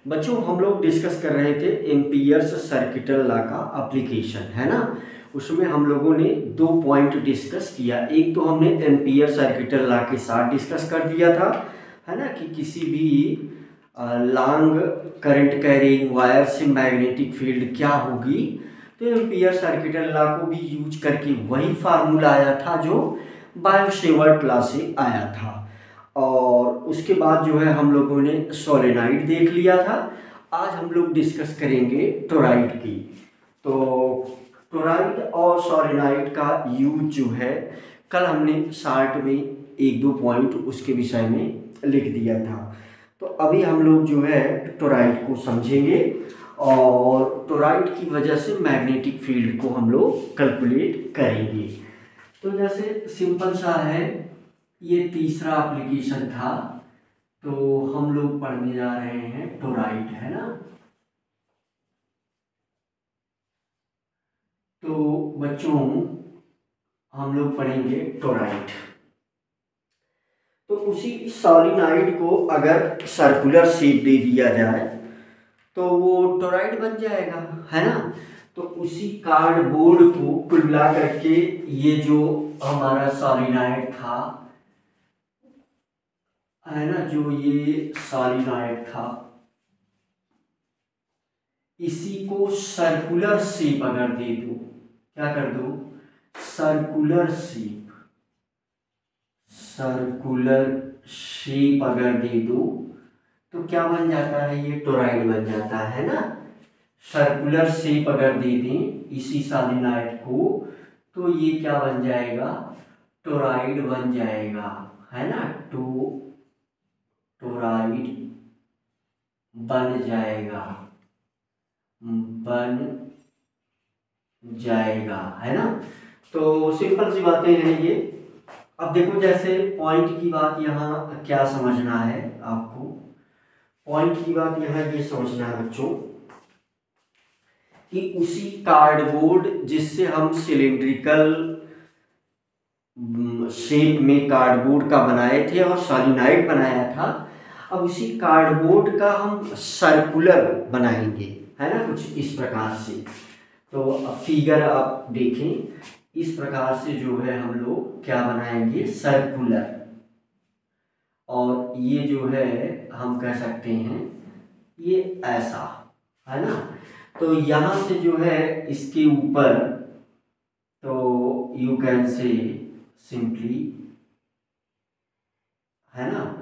बच्चों हम लोग डिस्कस कर रहे थे एम्पियर्स सर्किटल लॉ का एप्लीकेशन, है ना। उसमें हम लोगों ने 2 पॉइंट डिस्कस किया। एक तो हमने एम्पियर सर्किटल लॉ के साथ डिस्कस कर दिया था, है ना, कि किसी भी लॉन्ग करंट कैरिंग वायर से मैग्नेटिक फील्ड क्या होगी। तो एम्पियर सर्किटल लॉ को भी यूज करके वही फार्मूला आया था जो बायो-सेवर्ट लॉ से आया था। और उसके बाद जो है हम लोगों ने सोलेनाइड देख लिया था। आज हम लोग डिस्कस करेंगे टोराइड की। तो टोराइड और सोलेनाइड का यूज जो है कल हमने शार्ट में 1-2 पॉइंट उसके विषय में लिख दिया था। तो अभी हम लोग जो है टोराइड को समझेंगे और टोराइड की वजह से मैग्नेटिक फील्ड को हम लोग कैलकुलेट करेंगे। तो जैसे सिंपल सा है, ये तीसरा एप्लीकेशन था। तो हम लोग पढ़ने जा रहे हैं टोराइड, है ना। तो बच्चों हम लोग पढ़ेंगे टोराइड। तो उसी सॉलिनाइड को अगर सर्कुलर शेप दे दिया जाए तो वो टोराइड बन जाएगा, है ना। तो उसी कार्डबोर्ड को कुल मिला करके ये जो हमारा सॉलिनाइड था, है ना, जो ये सॉलिनाइड था, इसी को सर्कुलर शेप अगर दे दो, क्या कर दो, सर्कुलर शेप, सर्कुलर शेप अगर दे दो तो क्या बन जाता है, ये टोराइड बन जाता है ना। सर्कुलर शेप अगर दे दें इसी सॉलिनाइड को तो ये क्या बन जाएगा, टोराइड बन जाएगा, है ना। टोराइड बन जाएगा, है ना। तो सिंपल सी बातें हैं ये। अब देखो जैसे पॉइंट की बात यहाँ क्या समझना है आपको, पॉइंट की बात यहाँ ये समझना है बच्चों कि उसी कार्डबोर्ड जिससे हम सिलिंड्रिकल शेप में कार्डबोर्ड का बनाए थे और सॉलिनाइड बनाया था, अब उसी कार्डबोर्ड का हम सर्कुलर बनाएंगे, है ना, कुछ इस प्रकार से। तो अब फिगर आप देखें, इस प्रकार से जो है हम लोग क्या बनाएंगे, सर्कुलर। और ये जो है हम कह सकते हैं ये ऐसा, है ना। तो यहाँ से जो है इसके ऊपर, तो यू कैन से सिंपली, है ना,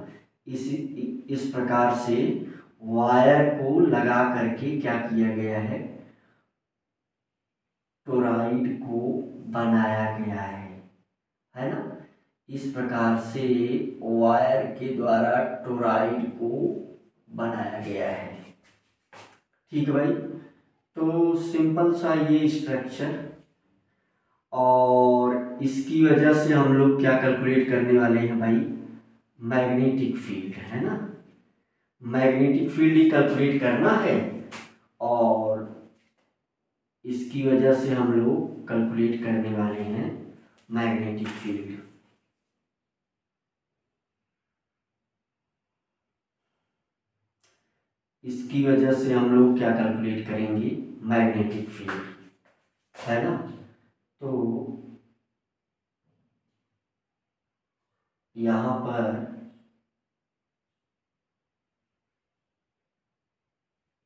इस प्रकार से वायर को लगा करके क्या किया गया है, टोराइड को बनाया गया है ना। इस प्रकार से वायर के द्वारा टोराइड को बनाया गया है। ठीक है भाई। तो सिंपल सा ये स्ट्रक्चर, और इसकी वजह से हम लोग क्या कैलकुलेट करने वाले हैं भाई, मैग्नेटिक फील्ड, है ना। मैग्नेटिक फील्ड ही कैलकुलेट करना है और इसकी वजह से हम लोग कैलकुलेट करने वाले हैं मैग्नेटिक फील्ड। इसकी वजह से हम लोग क्या कैलकुलेट करेंगे, मैग्नेटिक फील्ड, है ना। तो यहाँ पर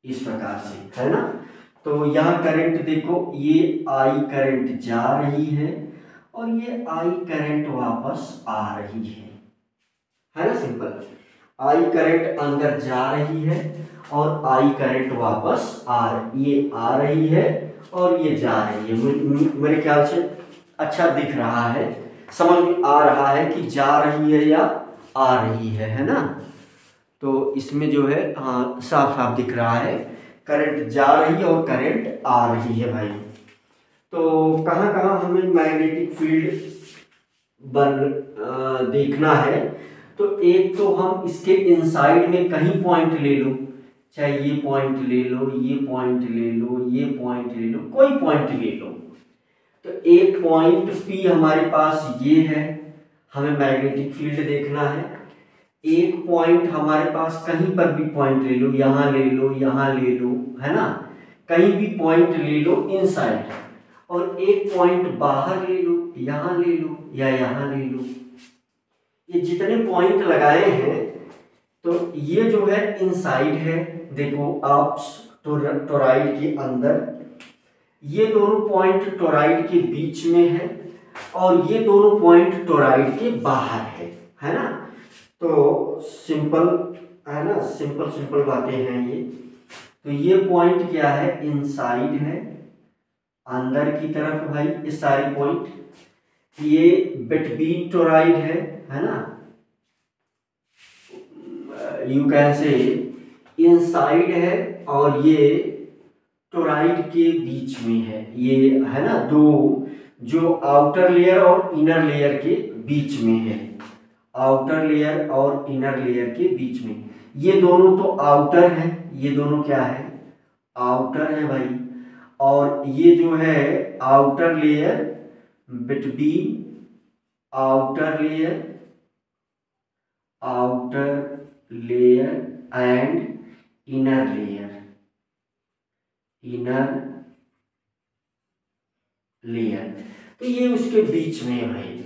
इस प्रकार से, है ना। तो यहाँ करंट देखो, ये आई करंट जा रही है और ये आई करंट वापस आ रही है ना। सिंपल, आई करंट अंदर जा रही है और आई करंट वापस ये आ रही है और ये जा रही है। मेरे ख्याल से अच्छा दिख रहा है, समझ में आ रहा है कि जा रही है या आ रही है ना। तो इसमें जो है हाँ साफ साफ दिख रहा है, करंट जा रही है और करंट आ रही है भाई। तो कहाँ कहाँ हमें मैग्नेटिक फील्ड देखना है, तो एक तो हम इसके इनसाइड में कहीं पॉइंट ले लो, चाहे ये पॉइंट ले लो, ये पॉइंट ले लो, ये पॉइंट ले लो, कोई पॉइंट ले लो। तो एक पॉइंट पी हमारे पास ये है, हमें मैग्नेटिक फील्ड देखना है। एक पॉइंट हमारे पास कहीं पर भी पॉइंट ले लो, यहाँ ले लो, यहाँ ले लो, है ना, कहीं भी पॉइंट ले लो इनसाइड, और एक पॉइंट बाहर ले लो, यहाँ ले लो या यहाँ ले लो। ये जितने पॉइंट लगाए हैं तो ये जो है इनसाइड है, देखो आप टोराइड के अंदर, ये दोनों पॉइंट टोराइड के बीच में है, और ये दोनों पॉइंट टोराइड के बाहर है ना। तो सिंपल है ना, सिंपल सिंपल बातें हैं ये। तो ये पॉइंट क्या है, इनसाइड है, अंदर की तरफ भाई ये सारी पॉइंट, ये बिटवीन टोराइड है ना, यू कैन से इनसाइड है, और ये टोराइड के बीच में है, ये है ना, दो जो आउटर लेयर और इनर लेयर के बीच में है, आउटर लेयर और इनर लेयर के बीच में। ये दोनों तो आउटर है, ये दोनों क्या है, आउटर है भाई, और ये जो है outer layer between outer layer and inner layer, तो ये उसके बीच में है भाई।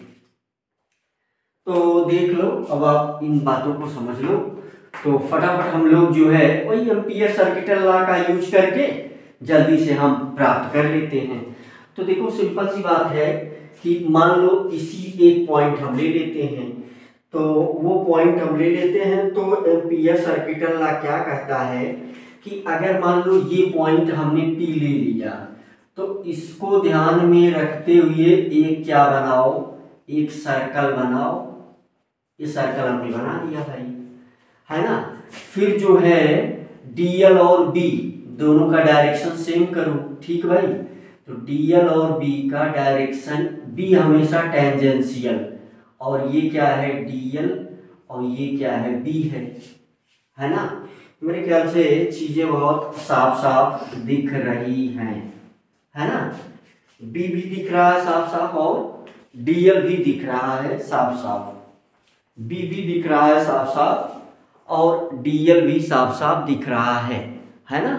तो देख लो, अब आप इन बातों को समझ लो, तो फटाफट हम लोग जो है वही एम्पियर सर्किटल लॉ का यूज करके जल्दी से हम प्राप्त कर लेते हैं। तो देखो सिंपल सी बात है कि मान लो इसी एक पॉइंट हम ले लेते हैं, तो वो पॉइंट हम ले लेते हैं, तो एम्पियर सर्किटल लॉ क्या कहता है कि अगर मान लो ये पॉइंट हमने पी ले लिया, तो इसको ध्यान में रखते हुए एक क्या बनाओ, एक सर्कल बनाओ, ये सर्कल हमने बना दिया भाई, है ना। फिर जो है डीएल और बी दोनों का डायरेक्शन सेम करो, ठीक भाई। तो डीएल और बी का डायरेक्शन, बी हमेशा टेंजेंशियल, और ये क्या है डीएल, और ये क्या है बी है ना। मेरे ख्याल से चीजें बहुत साफ साफ दिख रही हैं, है ना। बी भी दिख रहा है साफ साफ, और डीएल भी दिख रहा है साफ साफ, बी भी दिख रहा है साफ साफ, और डीएल भी साफ साफ दिख रहा है ना।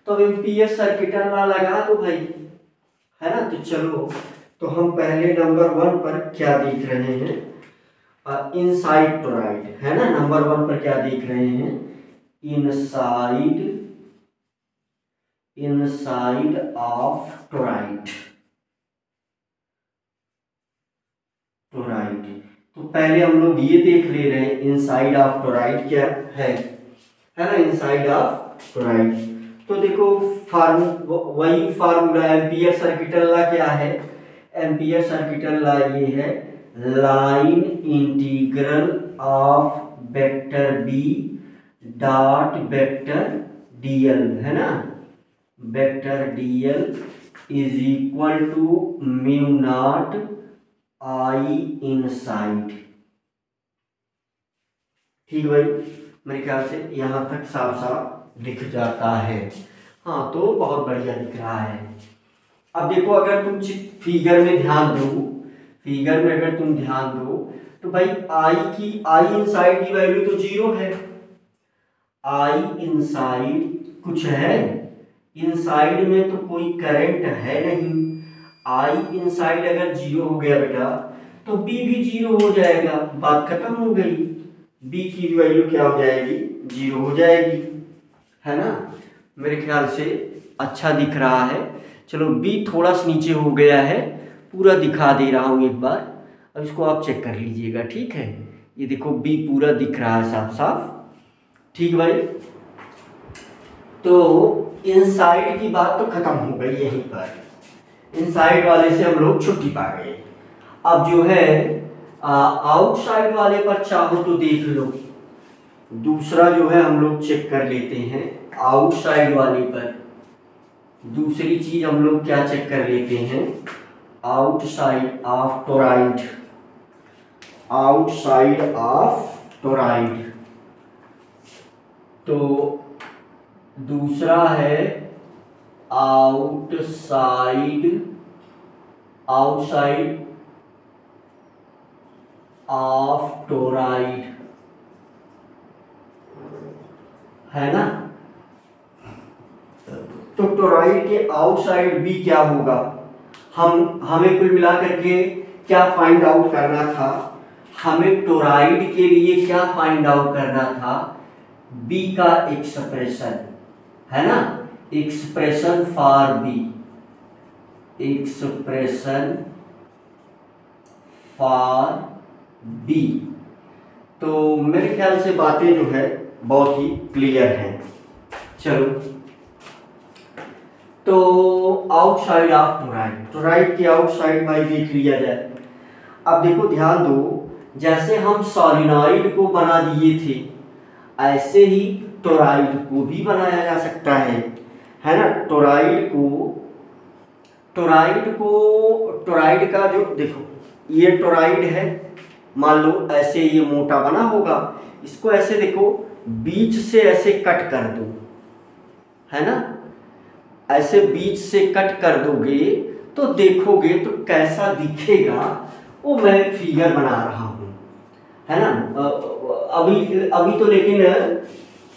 तो एम्पियर सर्किटल लॉ लगा दो भाई, है ना। तो चलो, तो हम पहले नंबर 1 पर क्या देख रहे हैं, इनसाइड टोराइड, है ना। नंबर 1 पर क्या देख रहे हैं, इनसाइड ऑफ टोराइड। तो पहले हम लोग ये देख ले रहे हैं इनसाइड ऑफ टोराइड क्या है ना, इनसाइड ऑफ टोराइड। तो देखो वही फार्मूला एम्पियर सर्किटल लॉ क्या है, एम्पियर सर्किटल लॉ ये है, line integral of vector B dot vector DL, है ना। Vector DL is equal to mu naught I inside, ठीक भाई। मेरे ख्याल से यहां तक साफ साफ दिख जाता है, हाँ। तो बहुत बढ़िया दिख रहा है। अब देखो, अगर तुम फिगर में ध्यान दो, फिगर में अगर तुम ध्यान दो, तो भाई आई इनसाइड की वैल्यू तो 0 है, आई इनसाइड कुछ है, इनसाइड में तो कोई करंट है नहीं। आई इनसाइड अगर 0 हो गया बेटा, तो बी भी 0 हो जाएगा, बात खत्म हो गई। बी की वैल्यू क्या हो जाएगी, 0 हो जाएगी, है ना। मेरे ख्याल से अच्छा दिख रहा है। चलो, बी थोड़ा सा नीचे हो गया है, पूरा दिखा दे रहा हूँ एक बार, अब इसको आप चेक कर लीजिएगा, ठीक है। ये देखो बी पूरा दिख रहा है साफ साफ, ठीक भाई। तो इनसाइड की बात तो खत्म हो गई यहीं पर, इनसाइड वाले से हम लोग छुट्टी पा गए। अब जो है आउटसाइड वाले पर चाहो तो देख लो, दूसरा जो है हम लोग चेक कर लेते हैं आउटसाइड वाले पर। दूसरी चीज हम लोग क्या चेक कर लेते हैं, outside of toroid, outside of toroid. तो दूसरा है आउटसाइड ऑफ टोराइड, है ना। तो टोरॉइड के आउटसाइड बी क्या होगा, हमें कुल मिलाकर के क्या फाइंड आउट करना था, हमें टोरॉइड के लिए क्या फाइंड आउट करना था, बी का एक्सप्रेशन, है ना, expression for B, expression for B. तो मेरे ख्याल से बातें जो है बहुत ही क्लियर हैं। चलो, तो आउटसाइड ऑफ टोरॉइड, टोरॉइड के आउटसाइड भाई देख लिया जाए। अब देखो ध्यान दो, जैसे हम सोलेनॉइड को बना दिए थे ऐसे ही टोरॉइड को भी बनाया जा सकता है ना। टोरॉइड का जो देखो ये टोरॉइड है, मान लो ऐसे ये मोटा बना होगा, इसको ऐसे देखो बीच से ऐसे कट कर दो, है ना, ऐसे बीच से कट कर दोगे तो देखोगे तो कैसा दिखेगा वो मैं फिगर बना रहा हूँ, है ना। अभी तो लेकिन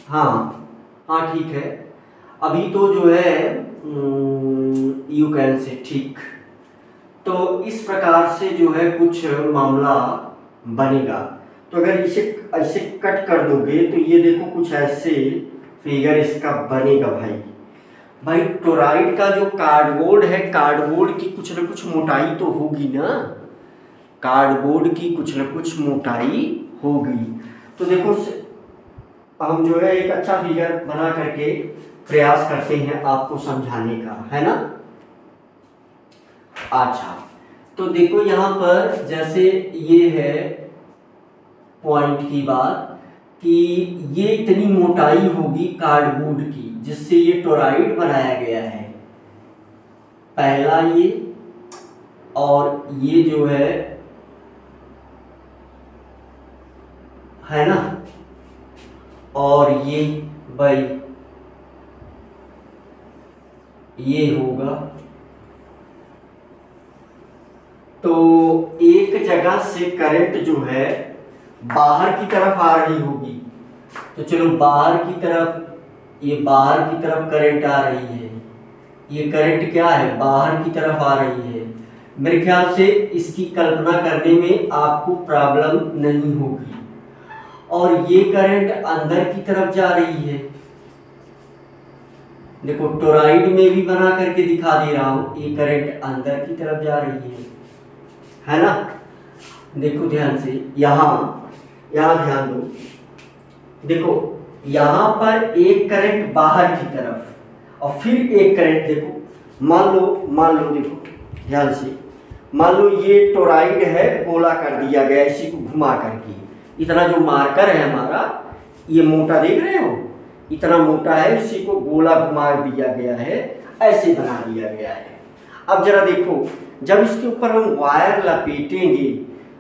हाँ ठीक है, अभी तो जो है यू कैन से ठीक। तो इस प्रकार से जो है कुछ मामला बनेगा। तो अगर इसे ऐसे कट कर दोगे तो ये देखो कुछ ऐसे फिगर इसका बनेगा भाई। टोरॉइड का जो कार्डबोर्ड है, कार्डबोर्ड की कुछ न कुछ मोटाई तो होगी ना, कार्डबोर्ड की कुछ न कुछ मोटाई होगी। तो देखो हम जो है एक अच्छा फिगर बना करके प्रयास करते हैं आपको समझाने का, है ना। अच्छा, तो देखो यहाँ पर जैसे ये है पॉइंट की बात कि ये इतनी मोटाई होगी कार्डबोर्ड की जिससे ये टोरॉइड बनाया गया है, पहला ये, और ये जो है ना, और ये भाई ये होगा। तो एक जगह से करंट जो है बाहर की तरफ आ रही होगी, तो चलो बाहर की तरफ, ये बाहर की तरफ करंट आ रही है, ये करंट क्या है बाहर की तरफ आ रही है। मेरे ख्याल से इसकी कल्पना करने में आपको प्रॉब्लम नहीं होगी। और ये करंट अंदर की तरफ जा रही है, देखो टोरॉइड में भी बना करके दिखा दे रहा हूं, ये करंट अंदर की तरफ जा रही है ना। देखो ध्यान से, यहाँ ध्यान दो, देखो यहाँ पर एक करंट बाहर की तरफ और फिर एक करंट, देखो मान लो देखो ध्यान से, मान लो ये टोरॉइड है, गोला कर दिया गया इसी को घुमा करके, इतना जो मार्कर है हमारा, ये मोटा देख रहे हो, इतना मोटा है, इसी को गोला घुमा दिया गया है, ऐसे बना दिया गया है। अब जरा देखो, जब इसके ऊपर हम वायर लपेटेंगे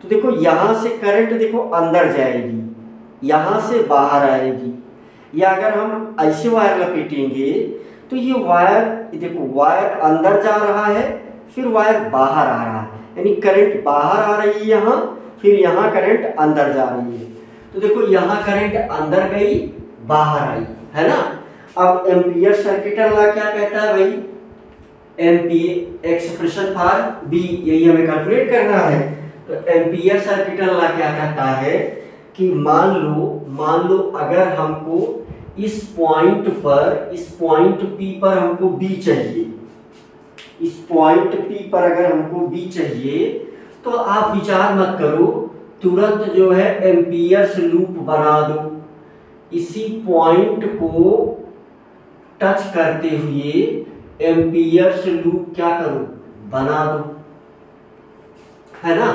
तो देखो यहाँ से करंट देखो अंदर जाएगी, यहाँ से बाहर आएगी, या अगर हम ऐसे वायर लपेटेंगे तो ये वायर देखो, वायर अंदर जा रहा है, फिर वायर बाहर आ रहा है, यानी करंट बाहर आ रही है यहाँ, फिर यहाँ करंट अंदर जा रही है। तो देखो यहाँ करंट अंदर गई, बाहर आई, है ना। अब एम्पियर सर्किटल लॉ क्या कहता है भाई, एम्पियर एक्सप्रेशन फॉर बी, यही हमें कैलकुलेट करना है। तो एम्पियर सर्किटल लॉ क्या कहता है कि मान लो अगर हमको इस पॉइंट P पर हमको B चाहिए, इस पॉइंट P पर अगर हमको B चाहिए, तो आप विचार मत करो, तुरंत जो है एम्पियर्स लूप बना दो, इसी पॉइंट को टच करते हुए एम्पियर्स लूप क्या करो, बना दो, है ना।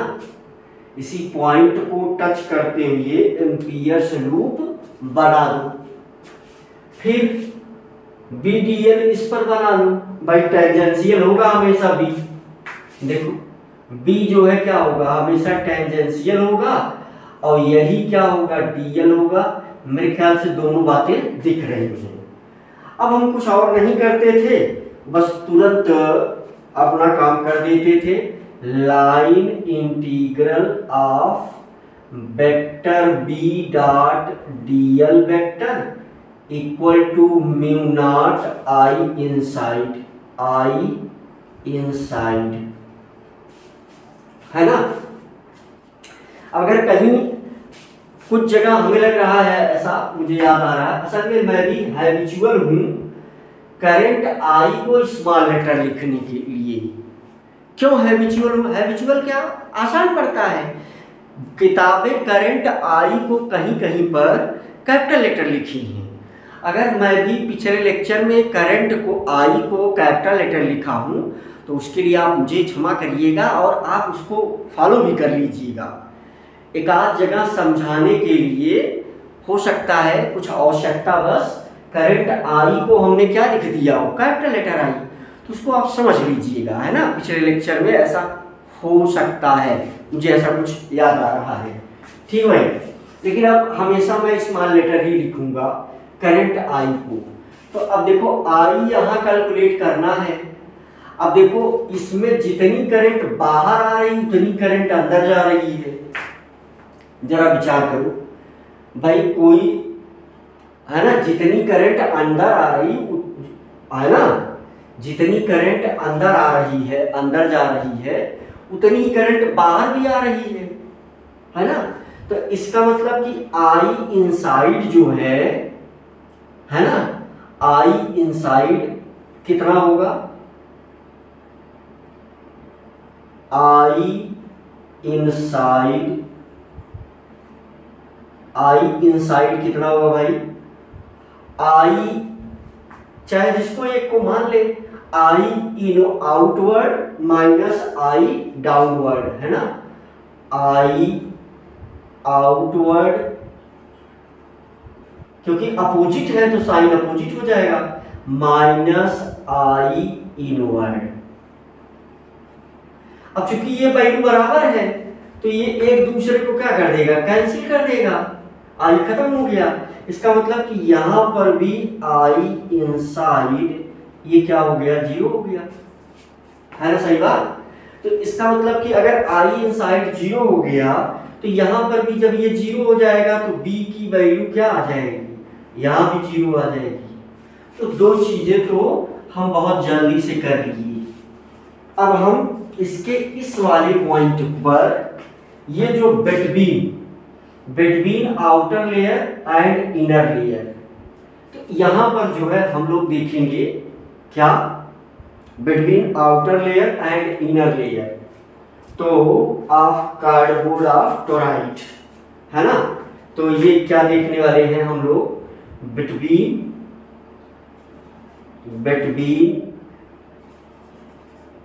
इसी पॉइंट को टच करते हुए एम्पियर्स लूप बना दो, फिर BDL इस पर बना लो भाई, टेंजेंशियल होगा हमेशा B, देखो B जो है क्या होगा, हमेशा टेंजेंशियल होगा, और यही क्या होगा, DL होगा। मेरे ख्याल से दोनों बातें दिख रही हैं। अब हम कुछ और नहीं करते थे, बस तुरंत अपना काम कर देते थे, line integral of vector B dot DL vector equal to mu naught I inside, है ना। अगर कहीं कुछ जगह हमें लग रहा है, ऐसा मुझे याद आ रहा है, असल में मैं भी हैबिचुअल हूं करंट आई को स्मॉल लेटर लिखने के लिए। क्यों हैबिचुअल हूं? हैबिचुअल क्या आसान पड़ता है, किताबें करंट आई को कहीं कहीं पर कैपिटल लेटर लिखी हैं। अगर मैं भी पिछले लेक्चर में करंट को आई को कैपिटल लेटर लिखा हूं तो उसके लिए आप मुझे क्षमा करिएगा और आप उसको फॉलो भी कर लीजिएगा। एक आध जगह समझाने के लिए हो सकता है कुछ आवश्यकता बस करंट आई को हमने क्या लिख दिया हो, कैपिटल लेटर आई, तो उसको आप समझ लीजिएगा, है ना। पिछले लेक्चर में ऐसा हो सकता है, मुझे ऐसा कुछ याद आ रहा है, ठीक भाई। लेकिन अब हमेशा मैं स्मॉल लेटर ही लिखूंगा करंट आई को। तो अब देखो आई यहाँ कैलकुलेट करना है। अब देखो इसमें जितनी करंट बाहर आ रही उतनी करंट अंदर जा रही है। जरा विचार करो भाई, कोई है ना, जितनी करंट अंदर आ रही है ना, जितनी करंट अंदर आ रही है, अंदर जा रही है, उतनी ही करंट बाहर भी आ रही है ना। तो इसका मतलब कि आई इनसाइड जो है ना, आई इनसाइड कितना होगा, आई इनसाइड कितना होगा भाई, आई चाहे जिसको एक को मान ले, I in outward minus I downward, है ना, आई आउटवर्ड, क्योंकि अपोजिट है तो साइन अपोजिट हो जाएगा, माइनस आई इनवर्ड। अब चूंकि ये वैल्यू बराबर है तो ये एक दूसरे को क्या कर देगा, कैंसिल कर देगा, आई खत्म हो गया। इसका मतलब कि यहां पर भी आई इनसाइड ये क्या हो गया, जीरो हो गया, है ना, सही बात। तो इसका मतलब कि अगर आई इनसाइड जीरो हो गया तो यहां पर भी जब ये जीरो हो जाएगा तो बी की वैल्यू क्या आ जाएगी, यहां भी जीरो आ जाएगी। तो दो चीजें तो हम बहुत जल्दी से कर लिए। अब हम इसके इस वाले पॉइंट पर ये जो between outer layer and inner layer, तो यहां पर जो है हम लोग देखेंगे क्या, between outer layer and inner layer, तो ऑफ कार्डबोर्ड ऑफ टोराइट, है ना। तो ये क्या देखने वाले हैं हम लोग, between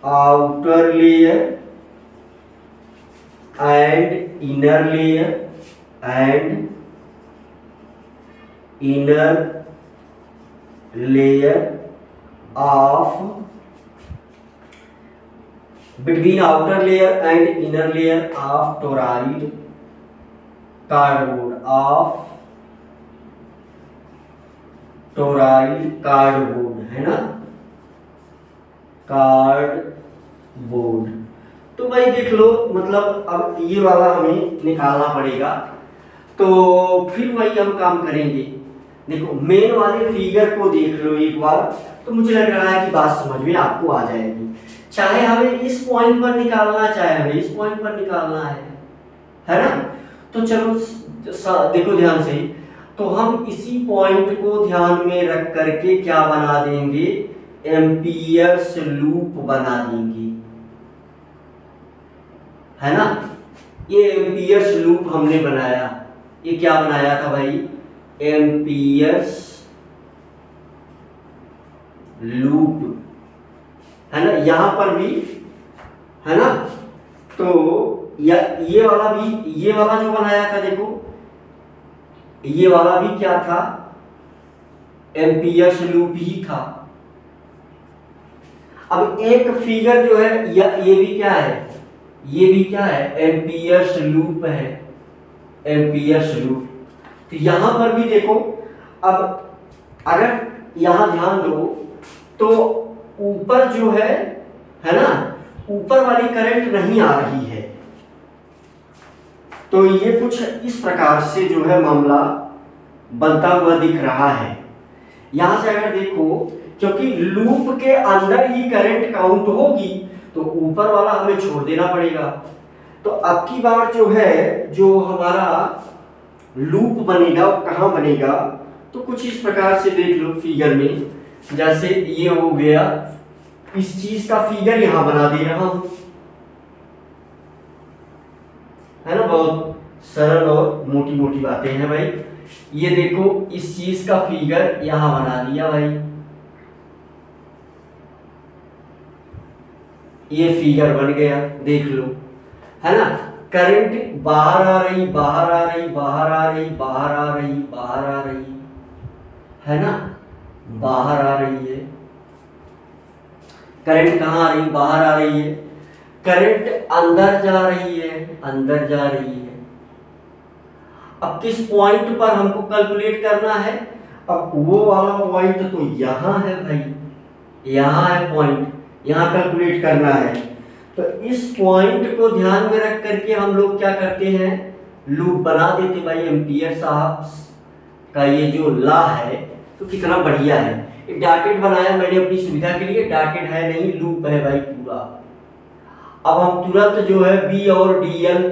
outer layer and inner layer of between outer layer and inner layer of toroid cardboard, है ना, कार्डबोर्ड। तो भाई देख लो, मतलब अब ये वाला हमें निकालना पड़ेगा, तो फिर वही हम काम करेंगे। देखो मेन वाले फिगर को देख लो एक बार, तो मुझे लग रहा है कि बात समझ में आपको आ जाएगी। चाहे हमें इस पॉइंट पर निकालना, चाहे हमें इस पॉइंट पर निकालना है ना। तो चलो देखो ध्यान से, तो हम इसी पॉइंट को ध्यान में रख करके क्या बना देंगे, एम्पियर्स लूप बना देंगे, है ना। ये एम्पियर्स लूप हमने बनाया, ये क्या बनाया था भाई, एम्पियर्स लूप, है ना। यहां पर भी है ना, तो ये वाला जो बनाया था, देखो ये वाला भी क्या था, एम्पियर्स लूप ही था। अब एक फिगर जो है ये भी क्या है, ये भी क्या है, एम्पियर्स लूप है, एम्पियर्स लूप। तो यहां पर भी देखो, अब अगर यहां ध्यान दो तो ऊपर जो है ना, ऊपर वाली करंट नहीं आ रही है। तो ये कुछ इस प्रकार से जो है मामला बनता हुआ दिख रहा है, यहां से अगर देखो, क्योंकि लूप के अंदर ही करंट काउंट होगी तो ऊपर वाला हमें छोड़ देना पड़ेगा। तो अब की बार जो है, जो हमारा लूप बनेगा वो कहाँ बनेगा, तो कुछ इस प्रकार से देख लो फिगर में, जैसे ये हो गया, इस चीज का फिगर यहां बना दे रहा हूं, है ना। बहुत सरल और मोटी मोटी बातें हैं भाई। ये देखो इस चीज का फिगर यहां बना दिया भाई, ये फिगर बन गया, देख लो, है ना। करंट बाहर आ रही, बाहर आ रही, बाहर आ रही, बाहर आ रही, बाहर आ रही, है ना, बाहर आ रही है। करंट कहाँ आ रही, बाहर आ रही है। करंट अंदर जा रही है, अंदर जा रही है। अब किस पॉइंट पर हमको कैलकुलेट करना है, अब वो वाला पॉइंट तो यहां है भाई, यहां है पॉइंट, यहां कैलकुलेट करना है। तो इस पॉइंट को ध्यान में रख करके हम लोग क्या करते हैं, लूप बना देते भाई। एम्पियर साहब का ये जो लॉ है तो कितना बढ़िया है। डॉटेड बनाया मैंने अपनी सुविधा के लिए, डॉटेड है नहीं, लूप है भाई पूरा। अब हम तुरंत जो है बी और डीएल,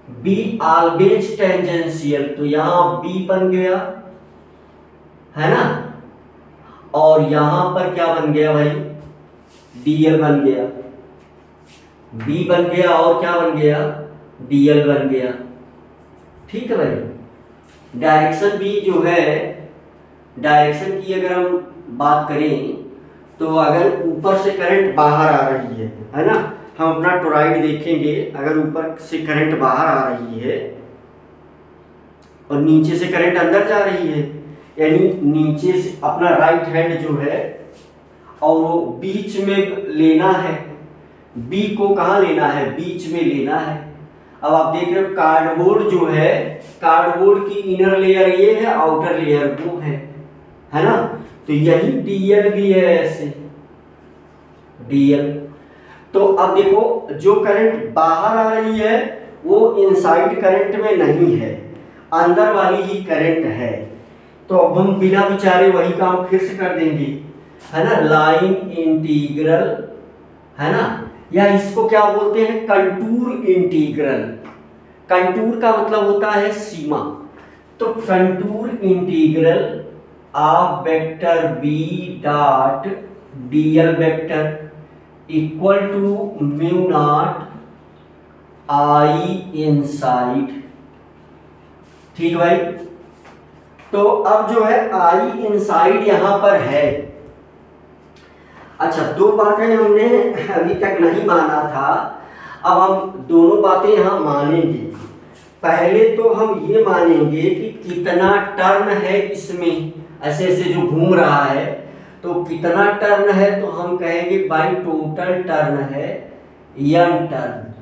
बी ऑलवेज टेंजेंशियल, तो यहां बी बन गया, है ना, और यहां पर क्या बन गया भाई, डीएल बन गया, बी बन गया और क्या बन गया, डीएल बन गया। ठीक है भाई। डायरेक्शन भी जो है, डायरेक्शन की अगर हम बात करें तो अगर ऊपर से करंट बाहर आ रही है ना, हम अपना टोराइड देखेंगे, अगर ऊपर से करंट बाहर आ रही है और नीचे से करंट अंदर जा रही है, यानी नीचे से अपना राइट हैंड जो है और वो बीच में लेना है, बी को कहाँ लेना है, बीच में लेना है। अब आप देख रहे हो कार्डबोर्ड जो है, कार्डबोर्ड की इनर लेयर ये है, आउटर लेयर वो है ना। तो यही डीएल भी है, ऐसे डीएल। तो अब देखो जो करंट बाहर आ रही है वो इनसाइड करंट में नहीं है, अंदर वाली ही करंट है। तो अब हम बिना विचारे वही काम फिर से कर देंगे, है ना, लाइन इंटीग्रल, है ना, या इसको क्या बोलते हैं, कंटूर इंटीग्रल। कंटूर का मतलब होता है सीमा। तो contour integral of vector B dot DL vector equal to mu naught I inside. ठीक भाई। तो अब जो है आई इनसाइड यहां पर है। अच्छा, दो बातें हमने अभी तक नहीं माना था, अब हम दोनों बातें यहां मानेंगे। पहले तो हम ये मानेंगे कि कितना टर्न है इसमें, ऐसे ऐसे जो घूम रहा है तो कितना टर्न है, तो हम कहेंगे बाई टोटल टर्न है n टर्न,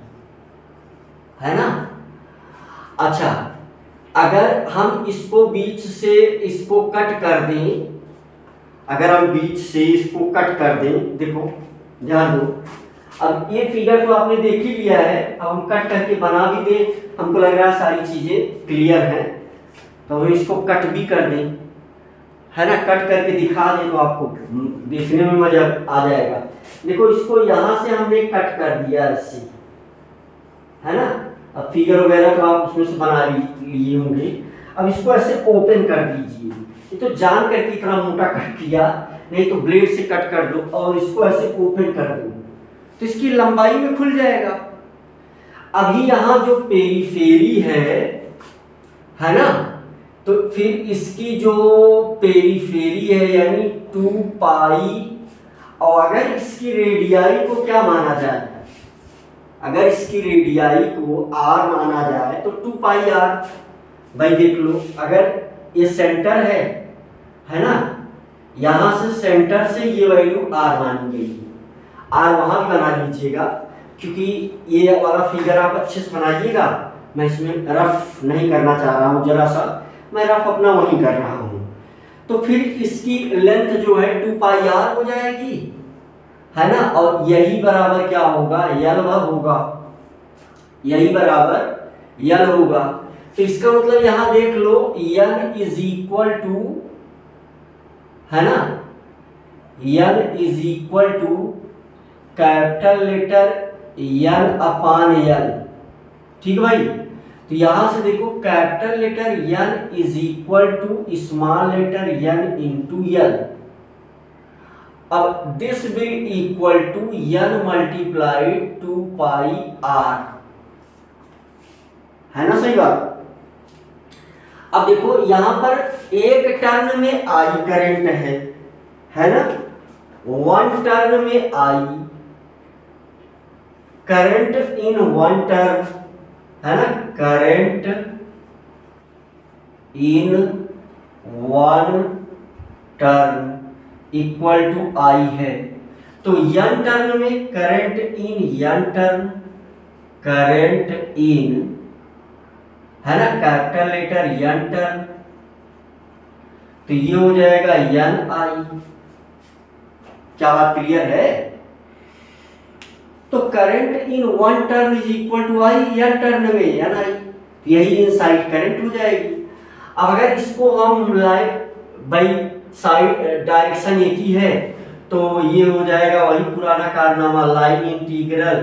है ना। अच्छा, अगर हम इसको बीच से इसको कट कर दें, अगर हम बीच से इसको कट कर दें, देखो ध्यान दो, अब ये फिगर तो आपने देख ही लिया है, अब हम कट करके बना भी दें, हमको लग रहा है सारी चीजें क्लियर हैं, तो हम इसको कट भी कर दें, है ना, कट करके दिखा दें तो आपको देखने में मजा आ जाएगा। देखो इसको यहां से हमने कट कर दिया ऐसे, है ना। अब फिगर वगैरह तो आप उसमें से बना लिए होंगे। अब इसको ऐसे ओपन कर दीजिए, ये तो जान करके इतना मोटा कट किया, नहीं तो ब्लेड से कट कर दो और इसको ऐसे ओपन कर दो तो इसकी लंबाई में खुल जाएगा। अभी यहां जो पेरीफेरी है ना, तो फिर इसकी जो पेरीफेरी है यानी 2 पाई, और अगर इसकी रेडियाई को क्या माना जाए, अगर इसकी रेडियाई को r माना जाए तो 2 पाई r। भाई देख लो, अगर ये सेंटर है ना, यहां से सेंटर से ये वैल्यू r मानी गई, r वहां भी बना लीजिएगा, क्योंकि ये वाला फिगर आप अच्छे से बनाइएगा, मैं इसमें रफ नहीं करना चाह रहा हूं, जरा सा मैं रफ अपना वही कर रहा हूं। तो फिर इसकी लेंथ जो है 2 पाई r हो जाएगी, है ना, और यही बराबर क्या होगा, यल होगा, यही बराबर यल होगा। तो इसका मतलब यहां देख लो n इज इक्वल टू है ना, n is equal to capital letter n upon l। ठीक है भाई, तो यहां से देखो कैपिटल letter n is equal to small letter n into l। अब this will equal to n multiplied 2 pi r, है ना सही बात। अब देखो यहां पर एक टर्न में I करंट है ना, वन टर्न में I current in one turn, है ना, current in one turn equal to I है। तो n टर्न में current in n turn, current in, है ना, कैपिटल लेटर n टर्न, तो ये हो जाएगा n I। क्या बात क्लियर है। तो current in one turn is equal to I, n turn में n I, यही इनसाइड करंट हो जाएगी। अब अगर इसको हम बाई साइड डायरेक्शन एक ही है तो ये हो जाएगा वही पुराना कारनामा, line integral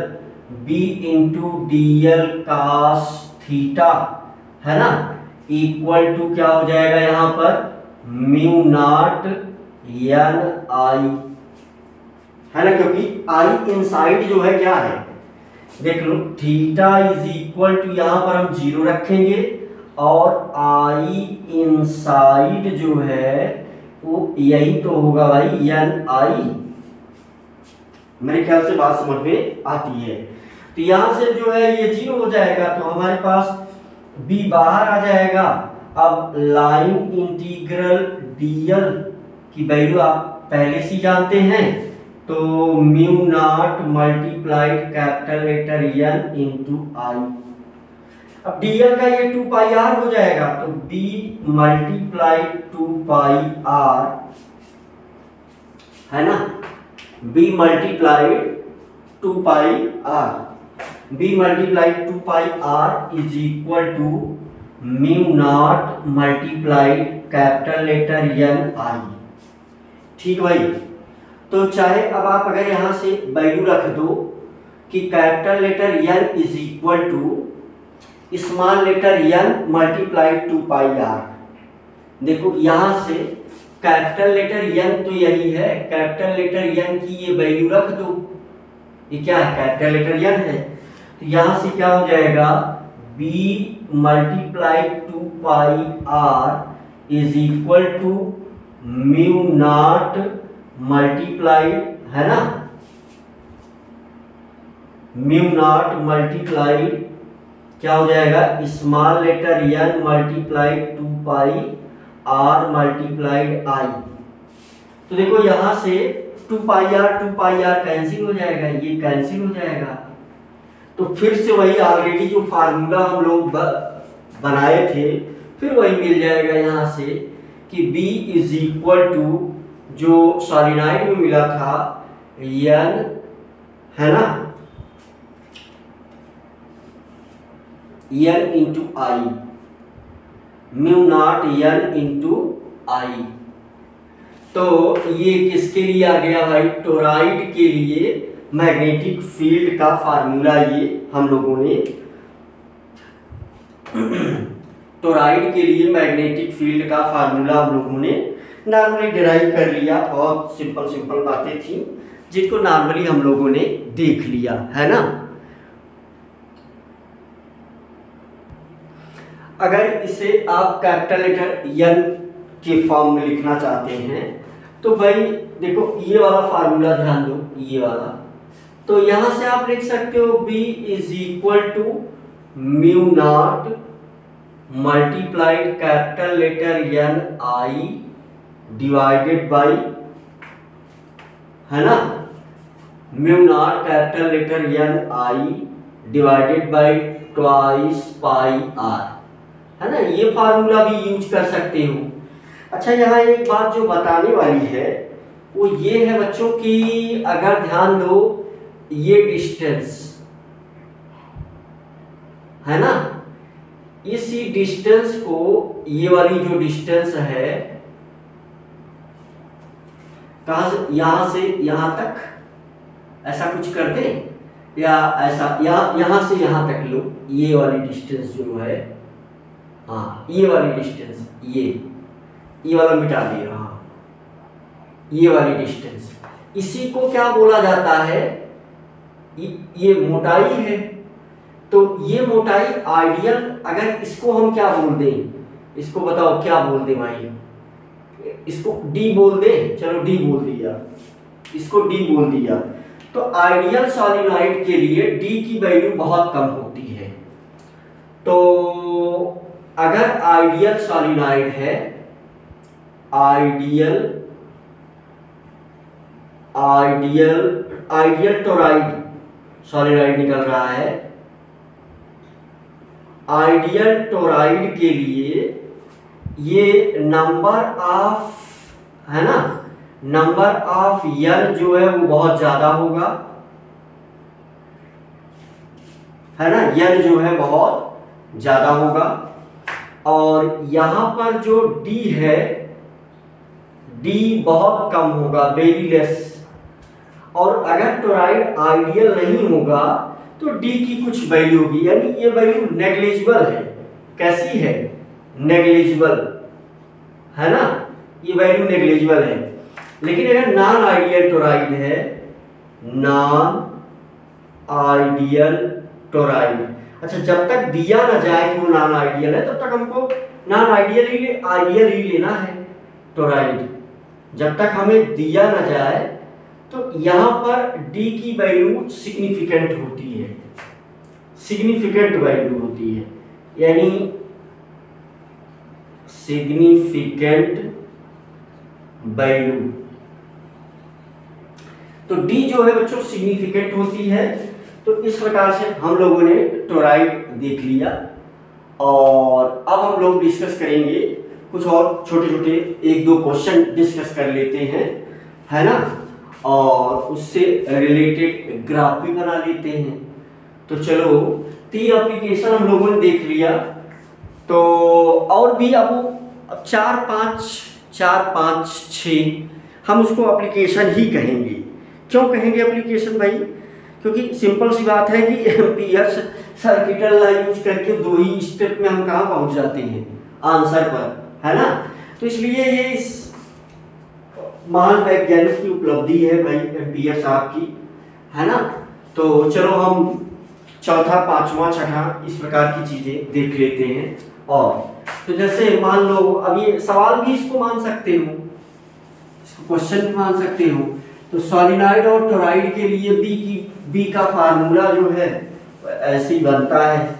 b into dl cos theta, है ना, इक्वल टू क्या हो जाएगा यहाँ पर म्यू नॉट n I, है ना, क्योंकि I इनसाइड जो है क्या है, देख लो थीटा इज इक्वल टू, यहाँ पर हम 0 रखेंगे और I इनसाइड जो है वो यही तो होगा भाई n I। मेरे ख्याल से बात समझ में आती है। तो यहां से जो है ये 0 हो जाएगा तो हमारे पास b बाहर आ जाएगा। अब लाइन इंटीग्रल dl की वैल्यू आप पहले से जानते हैं, तो mu naught multiplied capital letter n into I। अब dl का ये 2 पाई r हो जाएगा, तो b मल्टीप्लाइड 2 पाई r, है ना, b multiplied 2 pi r, b multiplied 2 pi r is equal to mu naught multiplied capital letter n I। ठीक भाई, तो चाहे अब आप अगर यहां से वैल्यू रख दो कि capital letter n is equal to small letter n multiplied 2 pi r। देखो यहां से कैपिटल लेटर n तो यही है, कैपिटल लेटर n की ये वैल्यू रख दो, ये क्या है, कैपिटल लेटर n है, तो यहां से क्या हो जाएगा b multiplied 2 pi r is equal to mu naught multiplied, है ना, म्यू नॉट मल्टीप्लाइड क्या हो जाएगा small letter n multiplied 2 pi r multiplied I। तो देखो यहां से 2 पाई r कैंसिल हो जाएगा, ये कैंसिल हो जाएगा। तो फिर से वही ऑलरेडी जो फार्मूला हम लोग बनाए थे फिर वही मिल जाएगा यहां से कि b इज इक्वल टू जो सॉलिनॉइड में मिला था n, है ना, n into I, mu naught n into I। तो ये किसके लिए आ गया भाई, टोराइड के लिए मैग्नेटिक फील्ड का फार्मूला ये हम लोगों ने टोराइड के लिए मैग्नेटिक फील्ड का फार्मूला हम लोगों ने नॉर्मली डिराइव कर लिया। बहुत सिंपल सिंपल बातें थी जिनको नॉर्मली हम लोगों ने देख लिया, है ना। अगर इसे आप कैपिटल लेटर n के फॉर्म में लिखना चाहते हैं तो भाई देखो ये वाला फार्मूला ध्यान दो, ये वाला, तो यहां से आप लिख सकते हो b is equal to mu naught multiplied capital letter n I divided by, है ना, mu naught capital letter n I divided by twice pi r, है ना। ये फार्मूला भी यूज कर सकते हो। अच्छा यहाँ एक बात जो बताने वाली है वो ये है बच्चों की, अगर ध्यान दो ये डिस्टेंस है ना, इसी डिस्टेंस को, ये वाली जो डिस्टेंस है कहाँ से, यहाँ से यहाँ तक ऐसा कुछ कर दें, या ऐसा यहाँ से यहाँ तक लो, ये वाली डिस्टेंस जो है, हाँ ये वाली डिस्टेंस, ये वाला मिटा दिया, हाँ ये वाली डिस्टेंस, इसी को क्या बोला जाता है, ये मोटाई है। तो ये मोटाई आइडियल, अगर इसको हम क्या बोल दें, इसको बताओ क्या बोल दें भाई, इसको डी बोल दें, चलो डी बोल दिया, इसको डी बोल दिया। तो आइडियल सॉलिनॉइड के लिए डी की वैल्यू बहुत कम होती है। तो अगर आइडियल सॉलिनॉइड है, आइडियल टोराइड सॉलिनॉइड निकल रहा है, आइडियल टोराइड के लिए ये नंबर ऑफ, है ना, नंबर ऑफ यल जो है वो बहुत ज्यादा होगा, है ना, यल जो है बहुत ज्यादा होगा। और यहां पर जो डी है, डी बहुत कम होगा, वेरी लेस। और अगर टोराइड आइडियल नहीं होगा तो डी की कुछ वैल्यू होगी, यानी ये वैल्यू नेग्लिजिबल है। कैसी है, नेग्लिजिबल, है ना, ये वैल्यू नेग्लिजिबल है। लेकिन अगर नॉन आइडियल टोराइड है, नॉन आइडियल टोराइड, अच्छा जब तक दिया ना जाए कि वो नॉन आइडियल है तब तक हमको नॉन आइडियल ही लेना है टोराइड। जब तक हमें दिया ना जाए तो यहां पर डी की वैल्यू सिग्निफिकेंट होती है, सिग्निफिकेंट वैल्यू होती है, यानी सिग्निफिकेंट वैल्यू। तो डी जो है बच्चों सिग्निफिकेंट होती है। तो इस प्रकार से हम लोगों ने टोराइड देख लिया, और अब हम लोग डिस्कस करेंगे कुछ और छोटे छोटे एक दो क्वेश्चन डिस्कस कर लेते हैं, है ना, और उससे रिलेटेड ग्राफ भी बना लेते हैं। तो चलो 3 एप्लीकेशन हम लोगों ने देख लिया, तो और भी अब 4 5 6 हम उसको एप्लीकेशन ही कहेंगे। क्यों कहेंगे एप्लीकेशन भाई, क्योंकि सिंपल सी बात है कि एम्पियर्स सर्किटल लॉ यूज करके 2 ही स्टेप में हम कहाँ पहुंच जाते हैं आंसर पर, है ना। तो इसलिए ये इस महान वैज्ञानिक की उपलब्धि है भाई एम्पियर साहब की, है ना। तो चलो हम चौथा, पांचवा, छठा इस प्रकार की चीजें देख लेते हैं। और तो जैसे मान लो, अब ये सवाल भी इसको मान सकते हो, इसको क्वेश्चन भी मान सकते हो। तो सॉलिनॉइड और टोराइड के लिए बी का फार्मूला जो है ऐसे ही बनता है।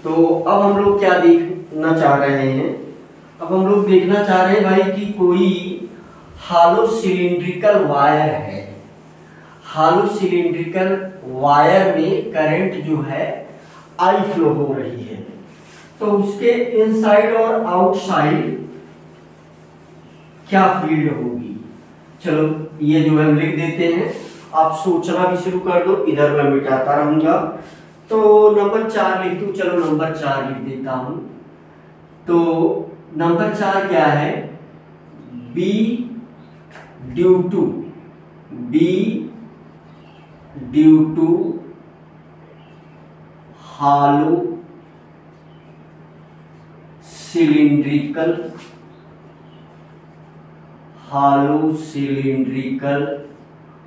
तो अब हम लोग क्या देखना चाह रहे हैं, अब हम लोग देखना चाह रहे हैं भाई कि कोई हॉलो सिलिंड्रिकल वायर है, हॉलो सिलिंड्रिकल वायर में करंट जो है आई फ्लो हो रही है। तो उसके इनसाइड और आउटसाइड क्या फील्ड होगी। चलो ये जो है हम लिख देते हैं, आप सोचना भी शुरू कर दो, इधर मैं मिटाता रहूंगा। तो नंबर 4 लिख दूं, चलो नंबर 4 लिख देता हूं। तो नंबर 4 क्या है, B due to hollow cylindrical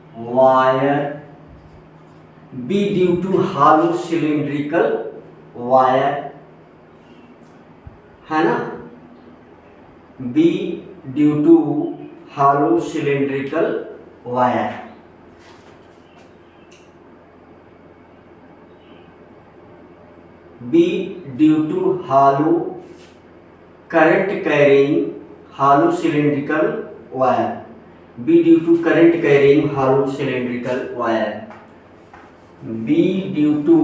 wire, B due to hollow cylindrical wire, है ना, B due to hollow cylindrical wire. B due to hollow current carrying hollow cylindrical wire, B due to current carrying hollow cylindrical wire, B due to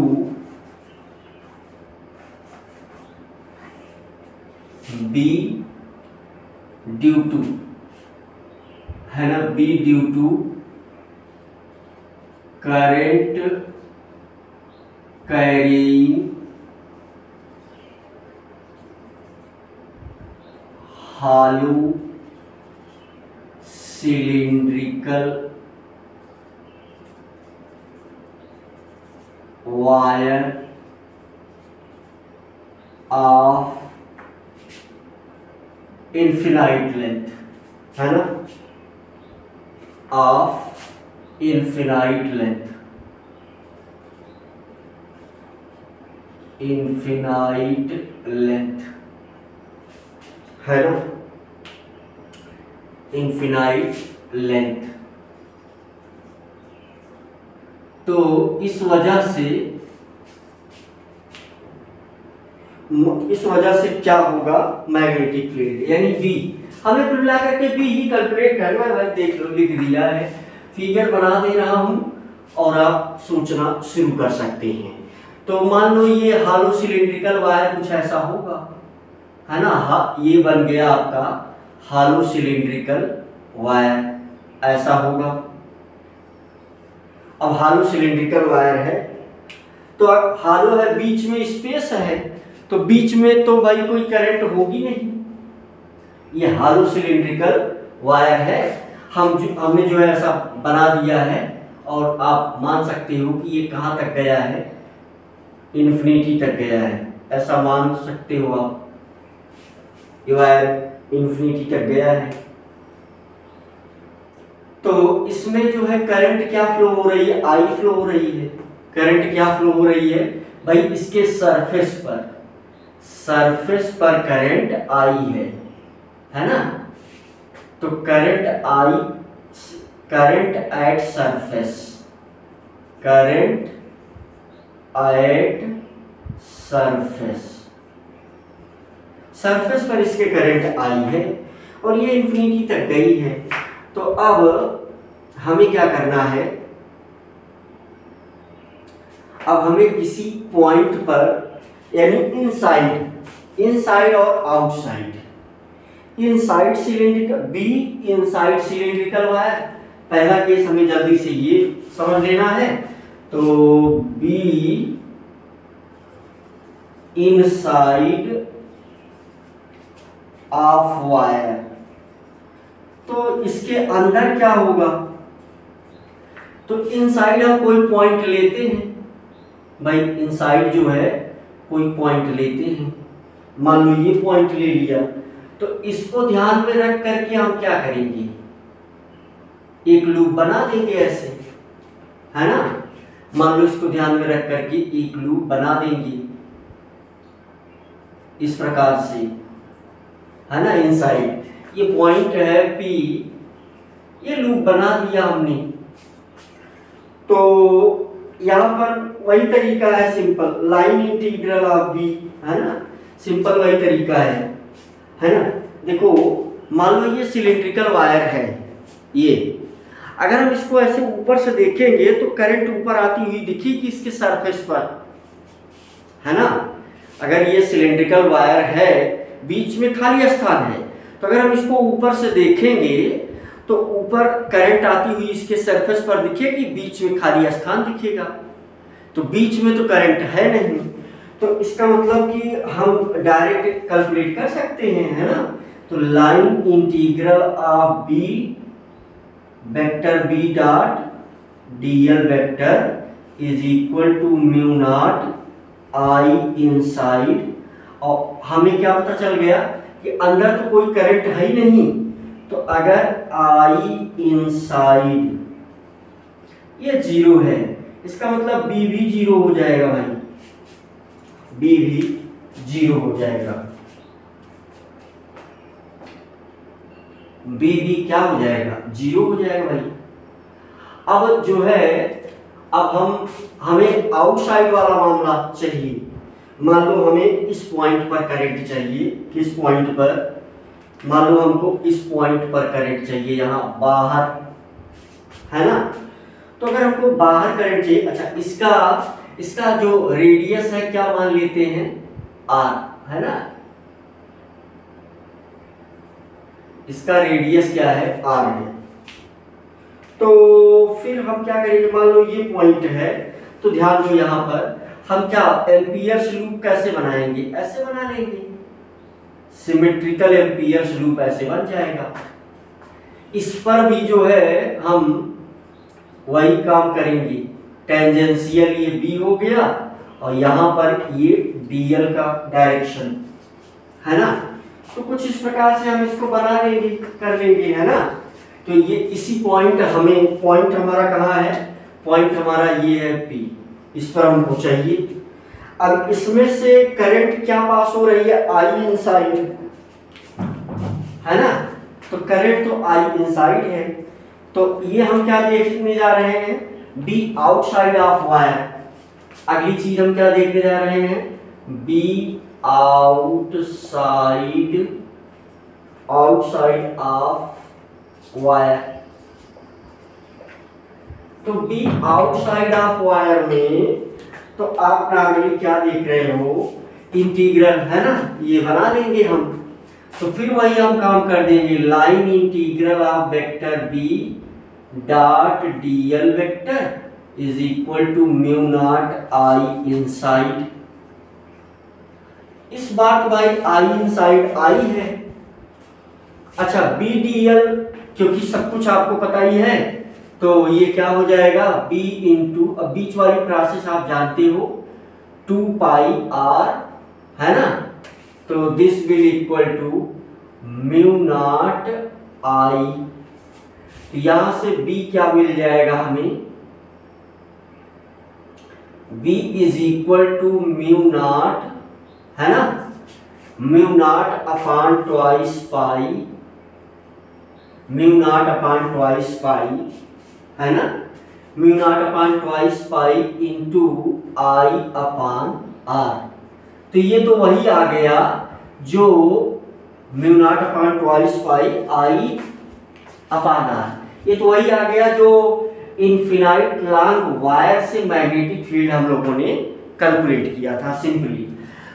है ना, B due to current carrying hollow cylindrical wire of infinite length, है ना, of infinite length, infinite length, है ना, infinite length. तो इस वजह से क्या होगा, मैग्नेटिक फील्ड यानी बी, हमें कुल मिलाकर के बी ही कैलकुलेट करना है भाई। देख लो, लिख दिया है, फिगर बना दे रहा हूं और आप सोचना शुरू कर सकते हैं। तो मान लो ये हालो सिलिंड्रिकल वायर कुछ ऐसा होगा, है ना, ये बन गया आपका हालो सिलिंड्रिकल वायर, ऐसा होगा। अब हालो सिलिंड्रिकल वायर है, तो अब हालो है, बीच में स्पेस है, तो बीच में तो भाई कोई करंट होगी नहीं। ये हालो सिलिंड्रिकल वायर है, हमने जो है ऐसा बना दिया है, और आप मान सकते हो कि ये कहाँ तक गया है, इन्फिनिटी तक गया है, ऐसा मान सकते हो आप। ये वायर इन्फिनिटी तक गया है। तो इसमें जो है करंट क्या फ्लो हो रही है, आई फ्लो हो रही है। करंट क्या फ्लो हो रही है भाई, इसके सरफेस पर करंट आई है ना। तो current at surface, current at surface पर इसके करंट आई है, और ये इन्फिनिटी तक गई है। तो अब हमें क्या करना है, अब हमें किसी पॉइंट पर, यानी इनसाइड और आउटसाइड, इनसाइड सिलिंड्रिकल वायर, पहला केस हमें जल्दी से ये समझ लेना है। तो बी इनसाइड ऑफ वायर, तो इसके अंदर क्या होगा, तो इनसाइड हम कोई पॉइंट लेते हैं भाई, इनसाइड जो है कोई पॉइंट लेते हैं, मान लो ये पॉइंट ले लिया, तो इसको ध्यान में रख करके हम क्या करेंगे, एक लूप बना देंगे ऐसे, है ना। मान लो इसको ध्यान में रख करके एक लूप बना देंगे इस प्रकार से, है ना। इनसाइड ये पॉइंट है P, ये लूप बना दिया हमने। तो यहाँ पर वही तरीका है, simple line integral of B, है ना, सिंपल वही तरीका है ना। देखो मान लो ये सिलिंड्रिकल वायर है, ये अगर हम इसको ऐसे ऊपर से देखेंगे तो करंट ऊपर आती हुई दिखेगी इसके सरफेस पर, है ना। अगर ये सिलिंड्रिकल वायर है, बीच में खाली स्थान है, तो अगर हम इसको ऊपर से देखेंगे तो ऊपर करंट आती हुई इसके सरफेस पर दिखेगी, बीच में खाली स्थान दिखेगा, तो बीच में तो करंट है नहीं। तो इसका मतलब कि हम डायरेक्ट कैलकुलेट कर सकते हैं, है ना। तो line integral of B vector B dot DL vector is equal to mu naught I inside, और हमें क्या पता चल गया कि अंदर तो कोई करंट है ही नहीं, तो अगर आई इनसाइड ये जीरो है, इसका मतलब बी भी जीरो हो जाएगा भाई, बी भी जीरो हो जाएगा, बी भी क्या हो जाएगा, जीरो हो जाएगा भाई। अब जो है, अब हमें आउटसाइड वाला मामला चाहिए। मान लो हमें इस पॉइंट पर करंट चाहिए, किस पॉइंट पर, मान लो हमको इस पॉइंट पर करंट चाहिए, यहाँ बाहर, है ना। तो अगर हमको बाहर करंट चाहिए, अच्छा इसका जो रेडियस है क्या मान लेते हैं, आर, है ना, इसका रेडियस क्या है, आर है। तो फिर हम क्या करेंगे, मान लो ये पॉइंट है, तो ध्यान दो यहाँ पर हम क्या एम्पियर्स लूप कैसे बनाएंगे, ऐसे बना लेंगे सिमेट्रिकल एम्पियर्स लूप ऐसे बन जाएगा। इस पर भी जो है हम वही काम करेंगे, टेंजेंशियल ये बी हो गया और यहाँ पर ये डीएल का डायरेक्शन है ना। तो कुछ इस प्रकार से हम इसको बना लेंगे, कर लेंगे, है ना। तो ये इसी पॉइंट हमें, पॉइंट हमारा कहाँ है, पॉइंट हमारा ये है पी, इस पर हमको चाहिए। अब इसमें से करंट क्या पास हो रही है, आई इनसाइड, है ना। तो करंट तो आई इनसाइड है, तो ये हम क्या देखने जा रहे हैं, बी आउटसाइड ऑफ वायर। अगली चीज हम क्या देखने जा रहे हैं, बी आउटसाइड ऑफ वायर। तो बी आउटसाइड ऑफ वायर में तो आप नॉर्मली क्या देख रहे हो, इंटीग्रल, है ना, ये बना लेंगे हम। तो फिर वही हम काम कर देंगे, line integral of vector B dot DL vector is equal to mu naught I inside. इस बार तो भाई आई इनसाइड आई है। अच्छा, बी डीएल क्योंकि सब कुछ आपको पता ही है, तो ये क्या हो जाएगा, b इंटू, अब बीच वाली प्रोसेस आप जानते हो, 2 पाई आर, है ना। तो this will equal to mu naught I. तो यहां से b क्या मिल जाएगा हमें, b is equal to mu naught, है ना, mu naught upon twice pi, mu naught upon twice pi, है ना, mu naught upon twice pi into I upon R. तो ये तो वही आ गया जो mu naught upon twice pi I upon R, ये तो वही आ गया जो इनफिनाइट लॉन्ग वायर से मैग्नेटिक फील्ड हम लोगों ने कैलकुलेट किया था सिंपली।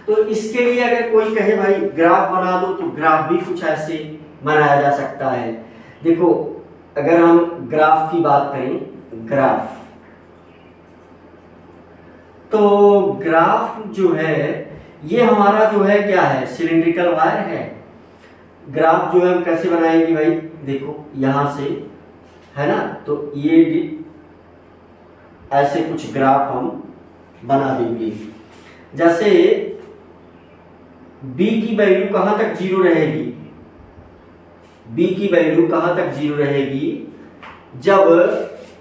तो इसके लिए अगर कोई कहे भाई ग्राफ बना दो, तो ग्राफ भी कुछ ऐसे बनाया जा सकता है। देखो, अगर हम ग्राफ की बात करें, ग्राफ, तो ग्राफ जो है ये हमारा जो है क्या है, सिलिंड्रिकल वायर है। ग्राफ जो है हम कैसे बनाएंगे भाई, देखो यहां से, है ना, तो ये ऐसे कुछ ग्राफ हम बना देंगे। जैसे b की वैल्यू कहां तक जीरो रहेगी, b की वैल्यू कहां तक जीरो रहेगी, जब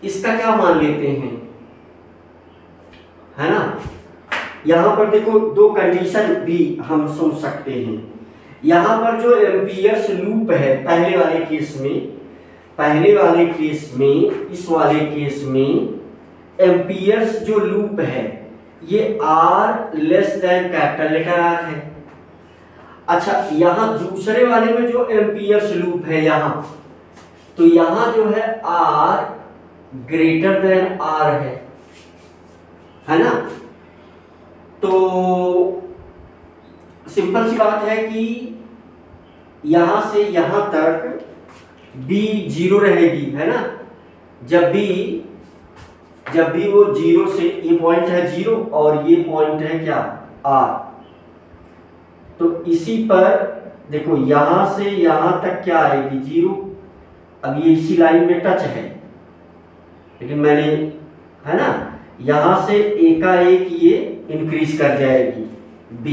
इसका क्या मान लेते हैं, है ना। यहां पर देखो दो कंडीशन भी हम सोच सकते हैं। यहां पर जो एम्पियर्स लूप है, पहले वाले केस में, पहले वाले केस में, इस वाले केस में एम्पियर्स जो लूप है ये r less than capital letter r है। अच्छा, यहां दूसरे वाले में जो एम्पियर्स लूप है यहां, तो यहां जो है r ग्रेटर देन r है ना। तो सिंपल सी बात है कि यहां से यहां तक b जीरो रहेगी, है ना। जब भी वो जीरो से, ये पॉइंट है जीरो और ये पॉइंट है क्या, r। तो इसी पर देखो यहां से यहां तक क्या आएगी, जीरो। अब ये इसी लाइन में टच है, लेकिन मैंने, है ना, यहां से एकाएक ये इंक्रीज कर जाएगी b,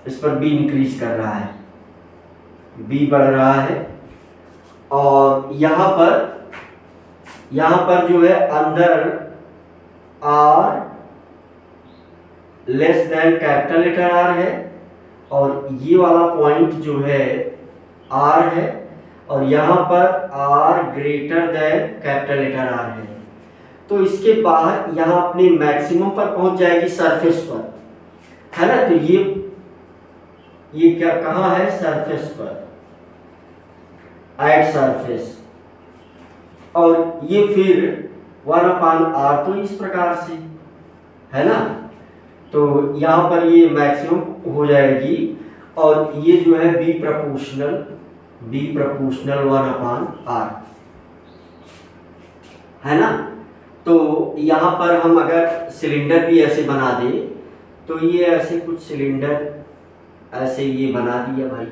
इस पर b इंक्रीज कर रहा है, b बढ़ रहा है। और यहां पर जो है अंदर r less than capital letter r है, और ये वाला पॉइंट जो है r है, और यहां पर r greater than capital letter r है। तो इसके बाहर यहां अपने मैक्सिमम पर पहुंच जाएगी सरफेस पर, है ना। तो ये क्या कहां है, सरफेस पर, एट सरफेस। और ये फिर 1/r, तो इस प्रकार से, है ना। तो यहां पर ये मैक्सिमम हो जाएगी, और ये जो है b प्रोपोर्शनल 1/r, है ना। तो यहां पर हम अगर सिलेंडर भी ऐसे बना दें, तो ये ऐसे कुछ सिलेंडर ऐसे ये बना दिया भाई।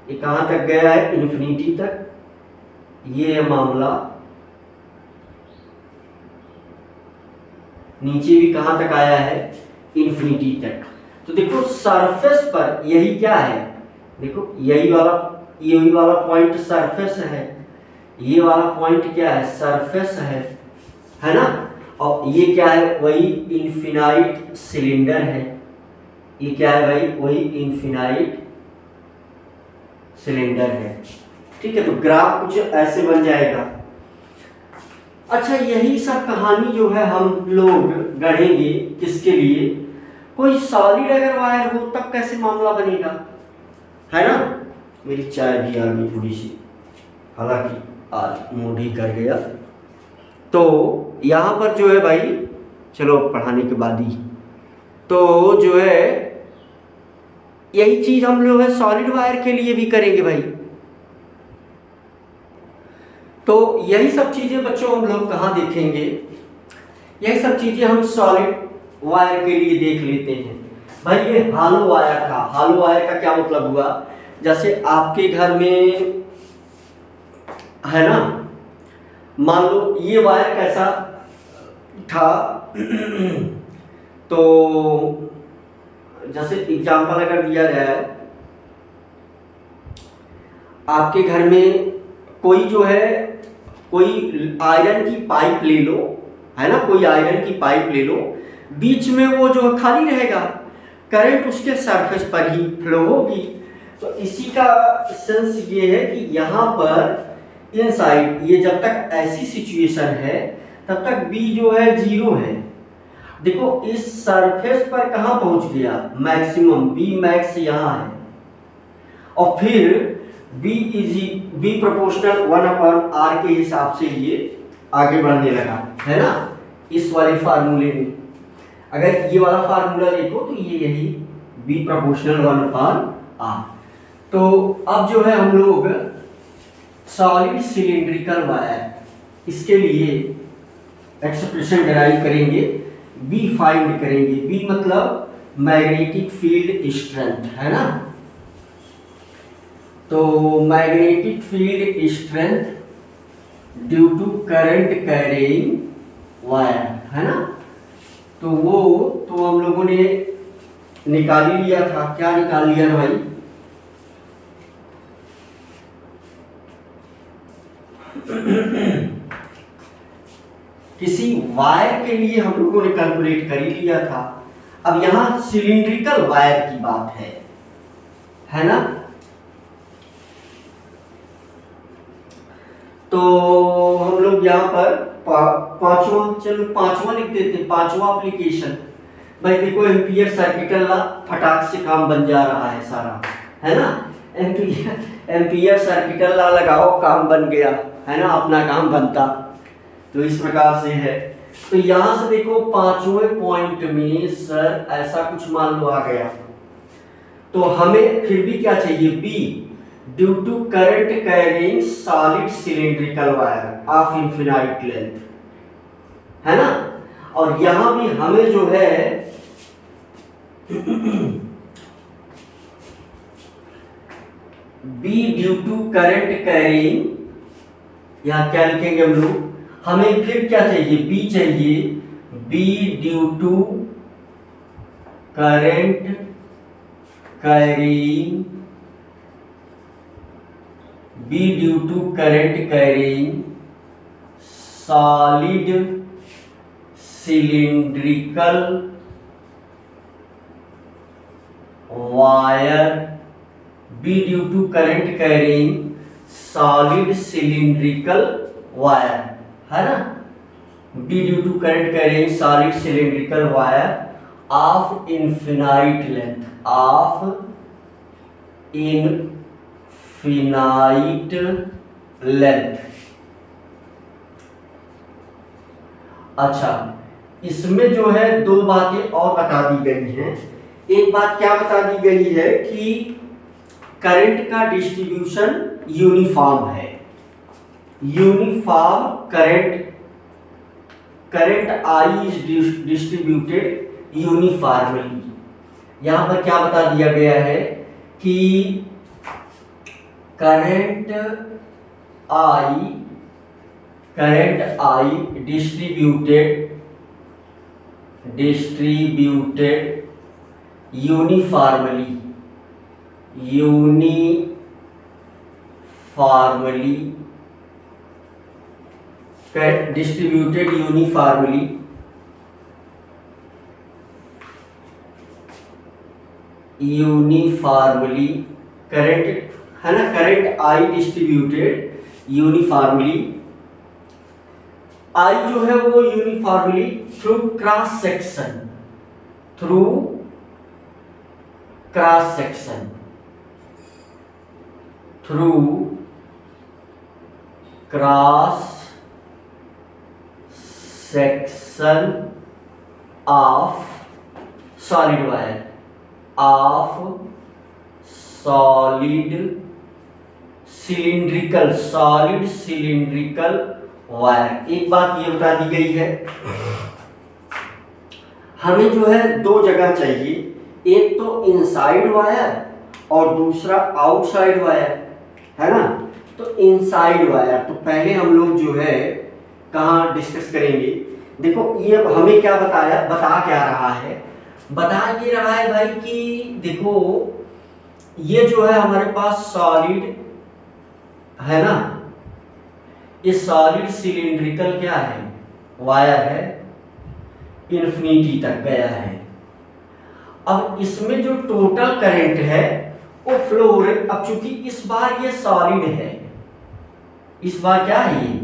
ये कहाँ तक गया है? इन्फिनिटी तक। ये है मामला। नीचे भी कहाँ तक आया है? इन्फिनिटी तक। तो देखो सरफेस पर यही क्या है, देखो यही वाला पॉइंट सरफेस है, ये वाला पॉइंट क्या है? सरफेस है ना। और ये क्या है? वही इनफिनाइट सिलेंडर है। ये क्या है भाई? वही इनफिनाइट सिलेंडर है। ठीक है, तो ग्राफ कुछ ऐसे बन जाएगा। अच्छा, यही सब कहानी जो है हम लोग गढ़ेंगे किसके लिए? कोई सॉलिड अगर वायर हो तब कैसे मामला बनेगा, है ना। मेरी चाय भी आ गई थोड़ी सी, हालांकि आज मूड ही कर गया। तो यहाँ पर जो है भाई, चलो पढ़ाने के बाद ही, तो जो है यही चीज हम लोग है सॉलिड वायर के लिए भी करेंगे भाई। तो यही सब चीजें बच्चों हम लोग कहाँ देखेंगे? यही सब चीजें हम सॉलिड वायर के लिए देख लेते हैं भाई। ये हालो वायर था। हालो वायर का क्या मतलब हुआ? जैसे आपके घर में है ना, मान लो ये वायर कैसा था तो जैसे एग्जांपल अगर दिया जाए, आपके घर में कोई जो है, कोई आयरन की पाइप ले लो, है ना, कोई आयरन की पाइप ले लो, बीच में वो जो खाली रहेगा, करंट उसके सरफेस पर ही फ्लो होगी। तो इसी का सेंस ये है कि यहाँ पर इनसाइड ये जब तक ऐसी सिचुएशन है तब तक बी जो है 0 है। देखो इस सरफेस पर कहाँ पहुंच गया? मैक्सिमम, बी मैक्स यहाँ है। और फिर बी प्रोपोर्शनल 1/r के हिसाब से ये आगे बढ़ने लगा, है ना। इस वाले फार्मूले में अगर ये वाला फार्मूला देखो तो ये यही बी प्रोपोर्शनल 1/r। तो अब जो है हम लोग सॉलिड सिलिंड्रिकल वायर, इसके लिए एक्सप्रेशन डिराइव करेंगे, बी फाइंड करेंगे। बी मतलब मैग्नेटिक फील्ड स्ट्रेंथ, है ना। तो magnetic field strength due to current carrying wire, है ना। तो वो तो हम लोगों ने निकाल ही लिया था। क्या निकाल लिया था भाई? किसी वायर के लिए हम लोगों ने कैलकुलेट कर ही लिया था। अब यहां सिलिंड्रिकल वायर की बात है ना। तो हम लोग यहाँ पर पांचवा लिख देते हैं। पांचवा एप्लीकेशन भाई, देखो एम्पियर सर्किटल लॉ, फटाक से काम बन जा रहा है सारा, है ना। एम्पियर सर्किटल लॉ लगाओ, काम बन गया, है ना, अपना काम बनता। तो इस प्रकार से है। तो यहां से देखो पांचवें पॉइंट में सर ऐसा कुछ मान लो आ गया, तो हमें फिर भी क्या चाहिए? B due to current carrying solid cylindrical wire of infinite length, है ना। और यहां भी हमें जो है B due to current carrying, यहां क्या लिखेंगे हम लोग? हमें फिर क्या चाहिए? बी चाहिए। B due to current carrying, B due to current carrying solid cylindrical wire, B due to current carrying solid cylindrical wire, है ना। B due to current carrying solid cylindrical wire of infinite length, of infinite length. अच्छा, इसमें जो है दो बातें और बता दी गई हैं। एक बात क्या बता दी गई है कि करंट का डिस्ट्रीब्यूशन यूनिफॉर्म है। Uniform current I is distributed uniformly, यहां पर क्या बता दिया गया है कि current I distributed uniformly distributed uniformly current है ना, करंट आई डिस्ट्रीब्यूटेड यूनिफॉर्मली, आई जो है वो uniformly through cross section of solid wire cylindrical wire. एक बात ये बता दी गई है, हमें जो है दो जगह चाहिए, एक तो इनसाइड वायर और दूसरा आउटसाइड वायर, है ना। तो इनसाइड वायर तो पहले हम लोग जो है कहाँ डिस्कस करेंगे। देखो ये हमें क्या बता क्या रहा है, बता ये रहा है भाई कि देखो ये जो है हमारे पास सॉलिड है ना, ये सॉलिड सिलिंड्रिकल क्या है, वायर है, इन्फिनिटी तक गया है। अब इसमें जो टोटल करंट है वो फ्लो हो रहा है। अब चूंकि इस बार ये सॉलिड है, इस बार क्या है, ये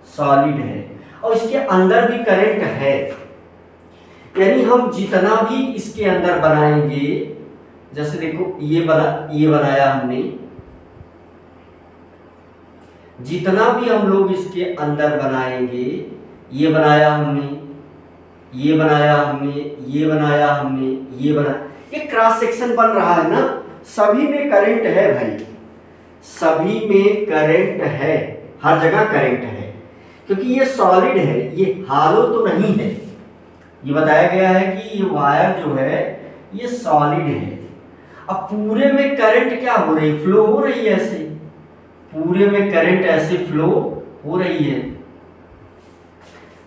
सॉलिड है और इसके अंदर भी करंट है, यानी हम जितना भी इसके अंदर बनाएंगे, जैसे देखो ये बनाया हमने, जितना भी हम लोग इसके अंदर बनाएंगे, ये बनाया हमने, ये बनाया हमने, ये बनाया हमने, ये बनाया, ये क्रॉस सेक्शन बन रहा है ना, सभी में करंट है भाई, सभी में करंट है, हर जगह करंट है, क्योंकि ये सॉलिड है, ये हालो तो नहीं है। ये बताया गया है कि ये वायर जो है ये सॉलिड है। अब पूरे में करंट क्या हो रही, फ्लो हो रही है, ऐसे पूरे में करंट ऐसे फ्लो हो रही है।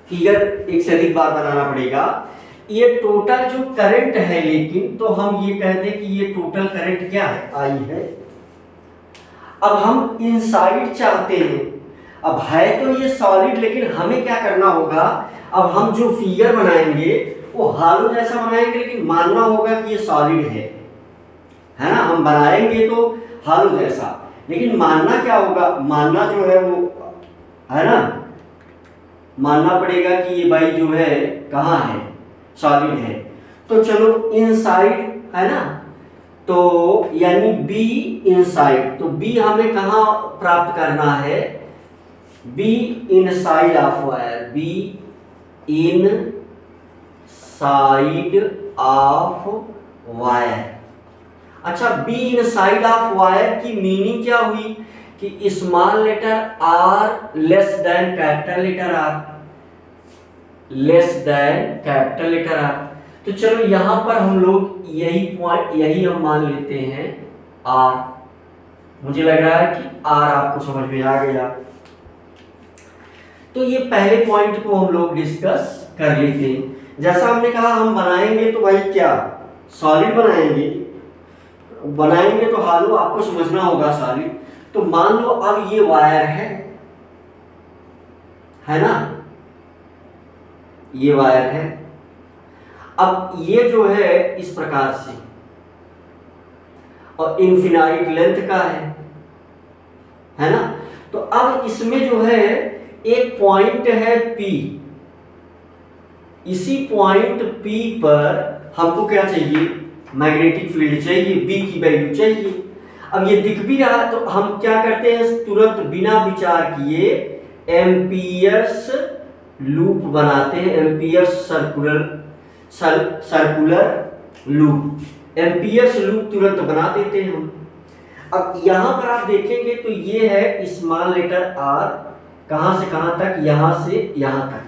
फिगर एक से अधिक बार बनाना पड़ेगा। ये टोटल जो करंट है, लेकिन तो हम ये कहते हैं कि ये टोटल करंट क्या है, आई है। अब हम इनसाइड चाहते हैं, अब है तो ये सॉलिड, लेकिन हमें क्या करना होगा, अब हम जो फिगर बनाएंगे वो हालो जैसा बनाएंगे, लेकिन मानना होगा कि ये सॉलिड है ना। हम बनाएंगे तो हालो जैसा, लेकिन मानना क्या होगा, मानना जो है वो है ना, मानना पड़ेगा कि ये भाई जो है कहाँ है, सॉलिड है। तो चलो इनसाइड है ना, तो यानी बी इनसाइड, तो बी हमें कहाँ प्राप्त करना है, B inside of wire, B inside of wire. अच्छा, B inside of wire की मीनिंग क्या हुई कि small letter R less than capital letter R, less than capital letter R. तो चलो यहां पर हम लोग यही पॉइंट, यही हम मान लेते हैं आर। मुझे लग रहा है कि आर आपको समझ में आ गया। तो ये पहले पॉइंट को हम लोग डिस्कस कर लेते हैं। जैसा हमने कहा हम बनाएंगे तो भाई क्या सॉलिड बनाएंगे तो हालो आपको समझना होगा सॉलिड। तो मान लो अब ये वायर है ना, ये वायर है। अब ये जो है इस प्रकार से और इनफिनाइट लेंथ का है ना। तो अब इसमें जो है एक पॉइंट है P, इसी पॉइंट P पर हमको क्या चाहिए, मैग्नेटिक फील्ड चाहिए, B की वैल्यू चाहिए। अब ये दिख भी रहा तो हम क्या करते हैं, तुरंत बिना विचार किए एम्पियर्स लूप बनाते हैं, amperes circular loop, amperes loop तुरंत बना देते हैं हम। अब यहां पर आप देखेंगे तो ये है स्मॉल लेटर आर, कहां से कहां तक, यहां से यहां तक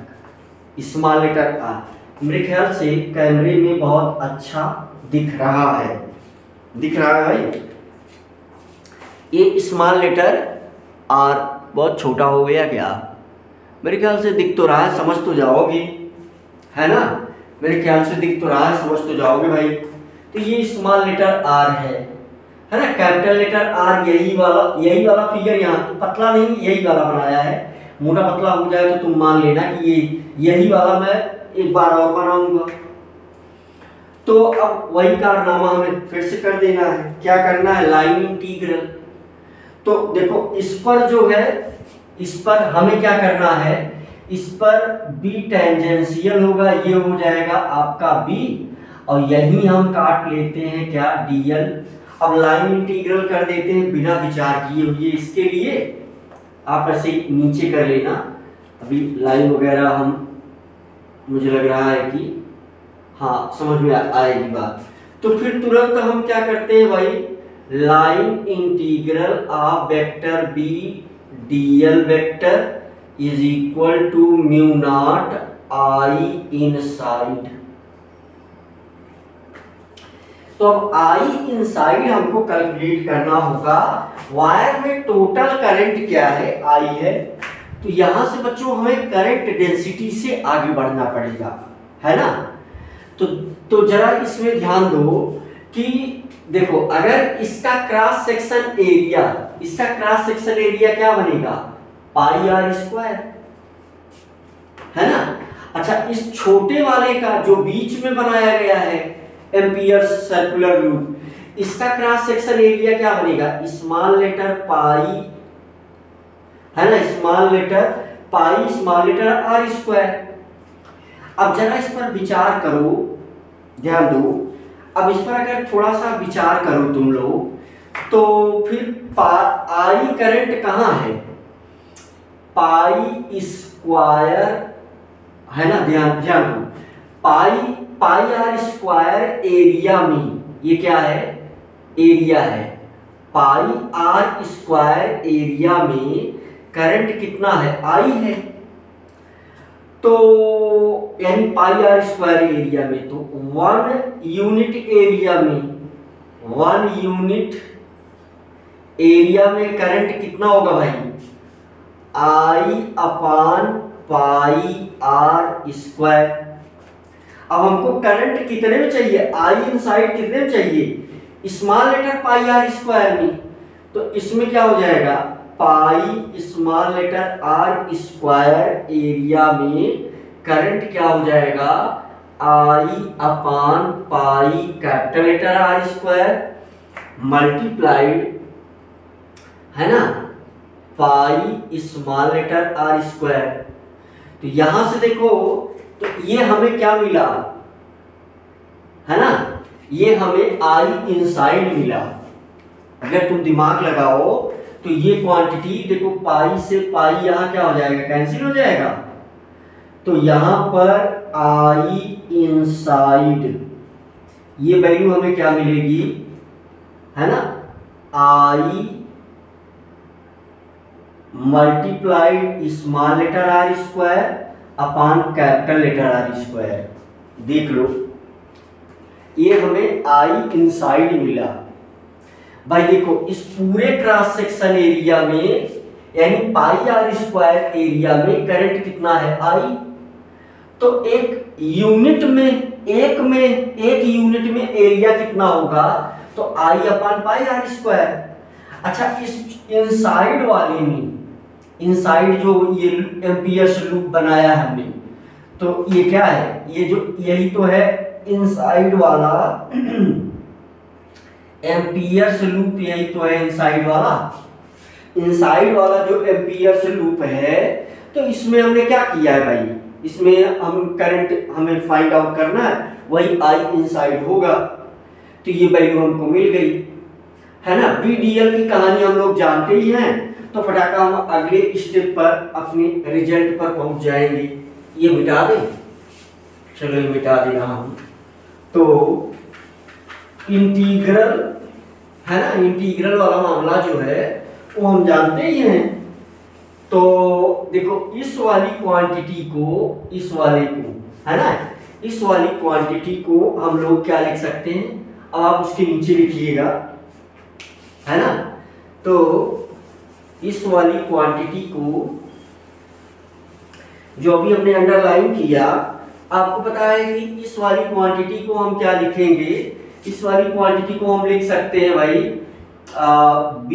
स्मॉल लेटर आर। मेरे ख्याल से कैमरे में बहुत अच्छा दिख रहा है, दिख रहा है भाई। ये स्मॉल लेटर आर बहुत छोटा हो गया क्या? मेरे ख्याल से दिख तो रहा है, समझ तो जाओगे, है ना? मेरे ख्याल से दिख तो रहा है, समझ तो जाओगे भाई। तो ये स्मॉल लेटर आर है ना? कैपिटल लेटर आर यही वाला फिगर यहाँ पतला नहीं, यही वाला बनाया है। मोटा पतला हो जाए तो तुम मान लेना कि ये यही वाला मैं एक बार और बनाऊंगा। तो अब वही कारनामा हमें फिर से कर देना है। क्या करना है? Line integral. तो देखो इस पर जो है, इस पर हमें क्या करना है, इस पर b टेंजेंशियल होगा, ये हो जाएगा आपका b, और यही हम काट लेते हैं क्या, dl। अब लाइन इंटीग्रल कर देते हैं बिना विचार किए हुए। इसके लिए आप ऐसे नीचे कर लेना, अभी लाइन वगैरह हम, मुझे लग रहा है कि हाँ समझ में आएगी बात। तो फिर तुरंत हम क्या करते हैं भाई, line integral of vector b dl vector is equal to mu naught i inside. तो अब i इनसाइड हमको कैलकुलेट करना होगा। वायर में टोटल करंट क्या है, i है। तो यहां से बच्चों हमें करंट डेंसिटी से आगे बढ़ना पड़ेगा, है ना? तो जरा इसमें ध्यान दो कि देखो, अगर इसका क्रॉस सेक्शन एरिया, इसका क्रॉस सेक्शन एरिया क्या बनेगा, पाई आर स्क्वायर, है ना? अच्छा, इस छोटे वाले का जो बीच में बनाया गया है एम्पियर सर्कुलर लूप, इसका क्रॉस सेक्शन एरिया क्या बनेगा, स्मॉल लेटर पाई, है ना? Small letter pi small letter R square. अब जरा इस पर विचार करो, ध्यान दो। अब इस पर अगर थोड़ा सा विचार करो तुम लोग, तो फिर आई करंट कहाँ है, पाई स्क्वायर, है ना? ध्यान दो, पाई आर स्क्वायर एरिया में, ये क्या है, एरिया है। पाई आर स्क्वायर एरिया में करंट कितना है, आई है। तो यानी पाई आर स्क्वायर एरिया में, तो 1 यूनिट एरिया में, 1 यूनिट एरिया में करंट कितना होगा भाई, आई अपान पाई आर स्क्वायर। अब हमको करंट कितने में चाहिए, आई इनसाइड कितने में चाहिए, small letter pi R square में। तो इसमें क्या हो जाएगा, pi small letter R square area में करंट क्या हो जाएगा, I upon pi capital letter R square multiplied, है ना, pi small letter R square. तो यहां से देखो, तो ये हमें क्या मिला, है ना, ये हमें आई इनसाइड मिला। अगर तुम दिमाग लगाओ तो ये क्वांटिटी देखो, पाई से पाई यहाँ क्या हो जाएगा, कैंसिल हो जाएगा। तो यहां पर आई इनसाइड, ये वैल्यू हमें क्या मिलेगी, है ना, I multiplied small letter R square upon capital letter R square. देख लो, ये हमें आई इनसाइड मिला भाई। देखो, इस पूरे क्रॉस सेक्शन एरिया में, यानी पाई आर स्क्वायर एरिया में करंट कितना है, आई। तो एक यूनिट में, एक यूनिट में एरिया कितना होगा, तो आई अपान पाई आर स्क्वायर। अच्छा, इस इनसाइड वाले में, इनसाइड जो ये एम्पियर्स लूप बनाया हमने, तो ये क्या है, ये जो यही तो है इनसाइड वाला एम्पियर्स लूप, यही तो है इनसाइड वाला। इनसाइड वाला जो एम्पियर्स लूप है, तो इसमें हमने क्या किया है भाई, इसमें हम करंट हमें फाइंड आउट करना है, वही आई इनसाइड होगा। तो ये वैल्यू हमको मिल गई, है ना। बीडीएल की कहानी हम लोग जानते ही हैं, तो फटाका हम अगले स्टेप पर अपने रिजल्ट पर पहुंच जाएंगे। ये मिटा दें, चलो ये मिटा दे रहा हूं। तो इंटीग्रल, है ना, इंटीग्रल वाला मामला जो है वो हम जानते ही हैं। तो देखो, इस वाली क्वांटिटी को, इस वाले को, है ना, इस वाली क्वांटिटी को हम लोग क्या लिख सकते हैं, अब आप उसके नीचे लिखिएगा, है ना। तो इस वाली क्वांटिटी को जो अभी हमने अंडरलाइन किया, आपको पता है कि इस वाली क्वांटिटी को हम क्या लिखेंगे, इस वाली क्वांटिटी को हम लिख सकते हैं भाई b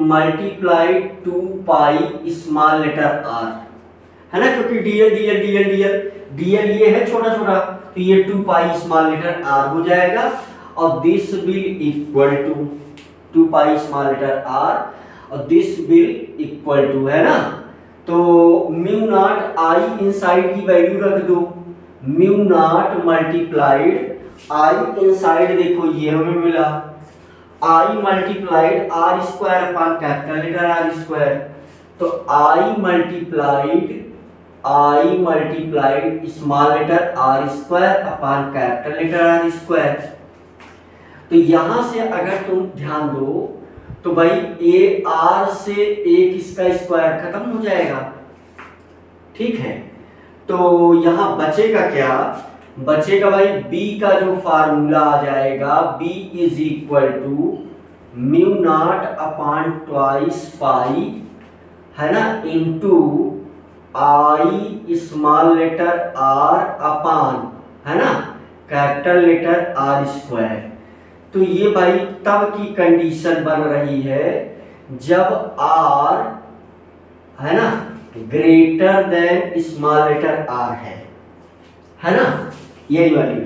multiplied 2 pi small letter r, है ना, क्योंकि dl ये है छोटा छोटा, तो ये 2 पाई स्मॉल लेटर r हो जाएगा, और this will equal to 2 pi small letter r, और दिस विल इक्वल टू, है ना, तो म्यू नॉट आई इनसाइड की वैल्यू रख दो, mu naught multiplied I inside, देखो ये हमें मिला I multiplied R square upon capital letter R square, तो I multiplied small letter R square upon capital letter R square. तो यहां से अगर तुम ध्यान दो तो भाई ए आर से एक इसका स्क्वायर खत्म हो जाएगा, ठीक है। तो यहां बचेगा क्या, बचेगा भाई b का जो फार्मूला आ जाएगा, b is equal to mu naught upon twice pi, है ना, into I small letter r upon, है ना, कैपिटल लेटर r स्क्वायर। तो ये भाई तब की कंडीशन बन रही है जब r, है ना, greater than small letter r है ना, यही वाली।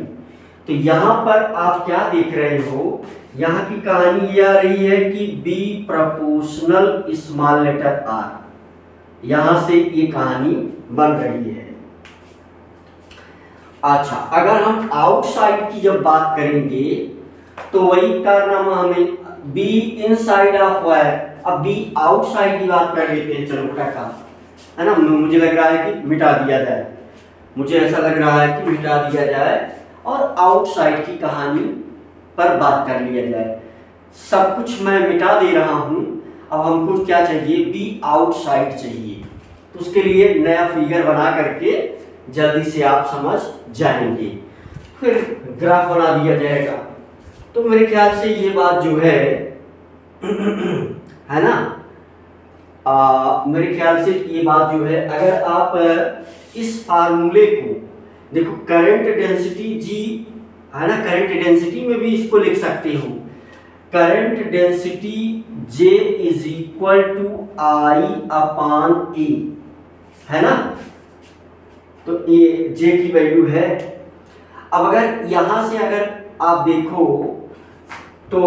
तो यहां पर आप क्या देख रहे हो, यहां की कहानी ये आ रही है कि b proportional small letter r, यहां से ये कहानी बन रही है। अच्छा, अगर हम आउटसाइड की जब बात करेंगे तो वही कारनामा हमें b इनसाइड ऑफ वायर, अब b आउटसाइड की बात कर लेते हैं, चलो टका, है ना, मुझे लग रहा है कि मिटा दिया जाए, मुझे ऐसा लग रहा है कि मिटा दिया जाए और आउटसाइड की कहानी पर बात कर लिया जाए। सब कुछ मैं मिटा दे रहा हूं, अब हमको क्या चाहिए, बी आउटसाइड चाहिए, तो उसके लिए नया फिगर बना करके जल्दी से आप समझ जाएंगे, फिर ग्राफ बना दिया जाएगा। तो मेरे ख्याल से ये बात जो है ना, मेरे ख्याल से ये बात जो है, अगर आप इस फार्मूले को देखो, करंट डेंसिटी जी, है ना, करंट डेंसिटी में भी इसको लिख सकते हो, current density J is equal to I upon A, है ना, तो ये J की वैल्यू है। अब अगर यहां से अगर आप देखो तो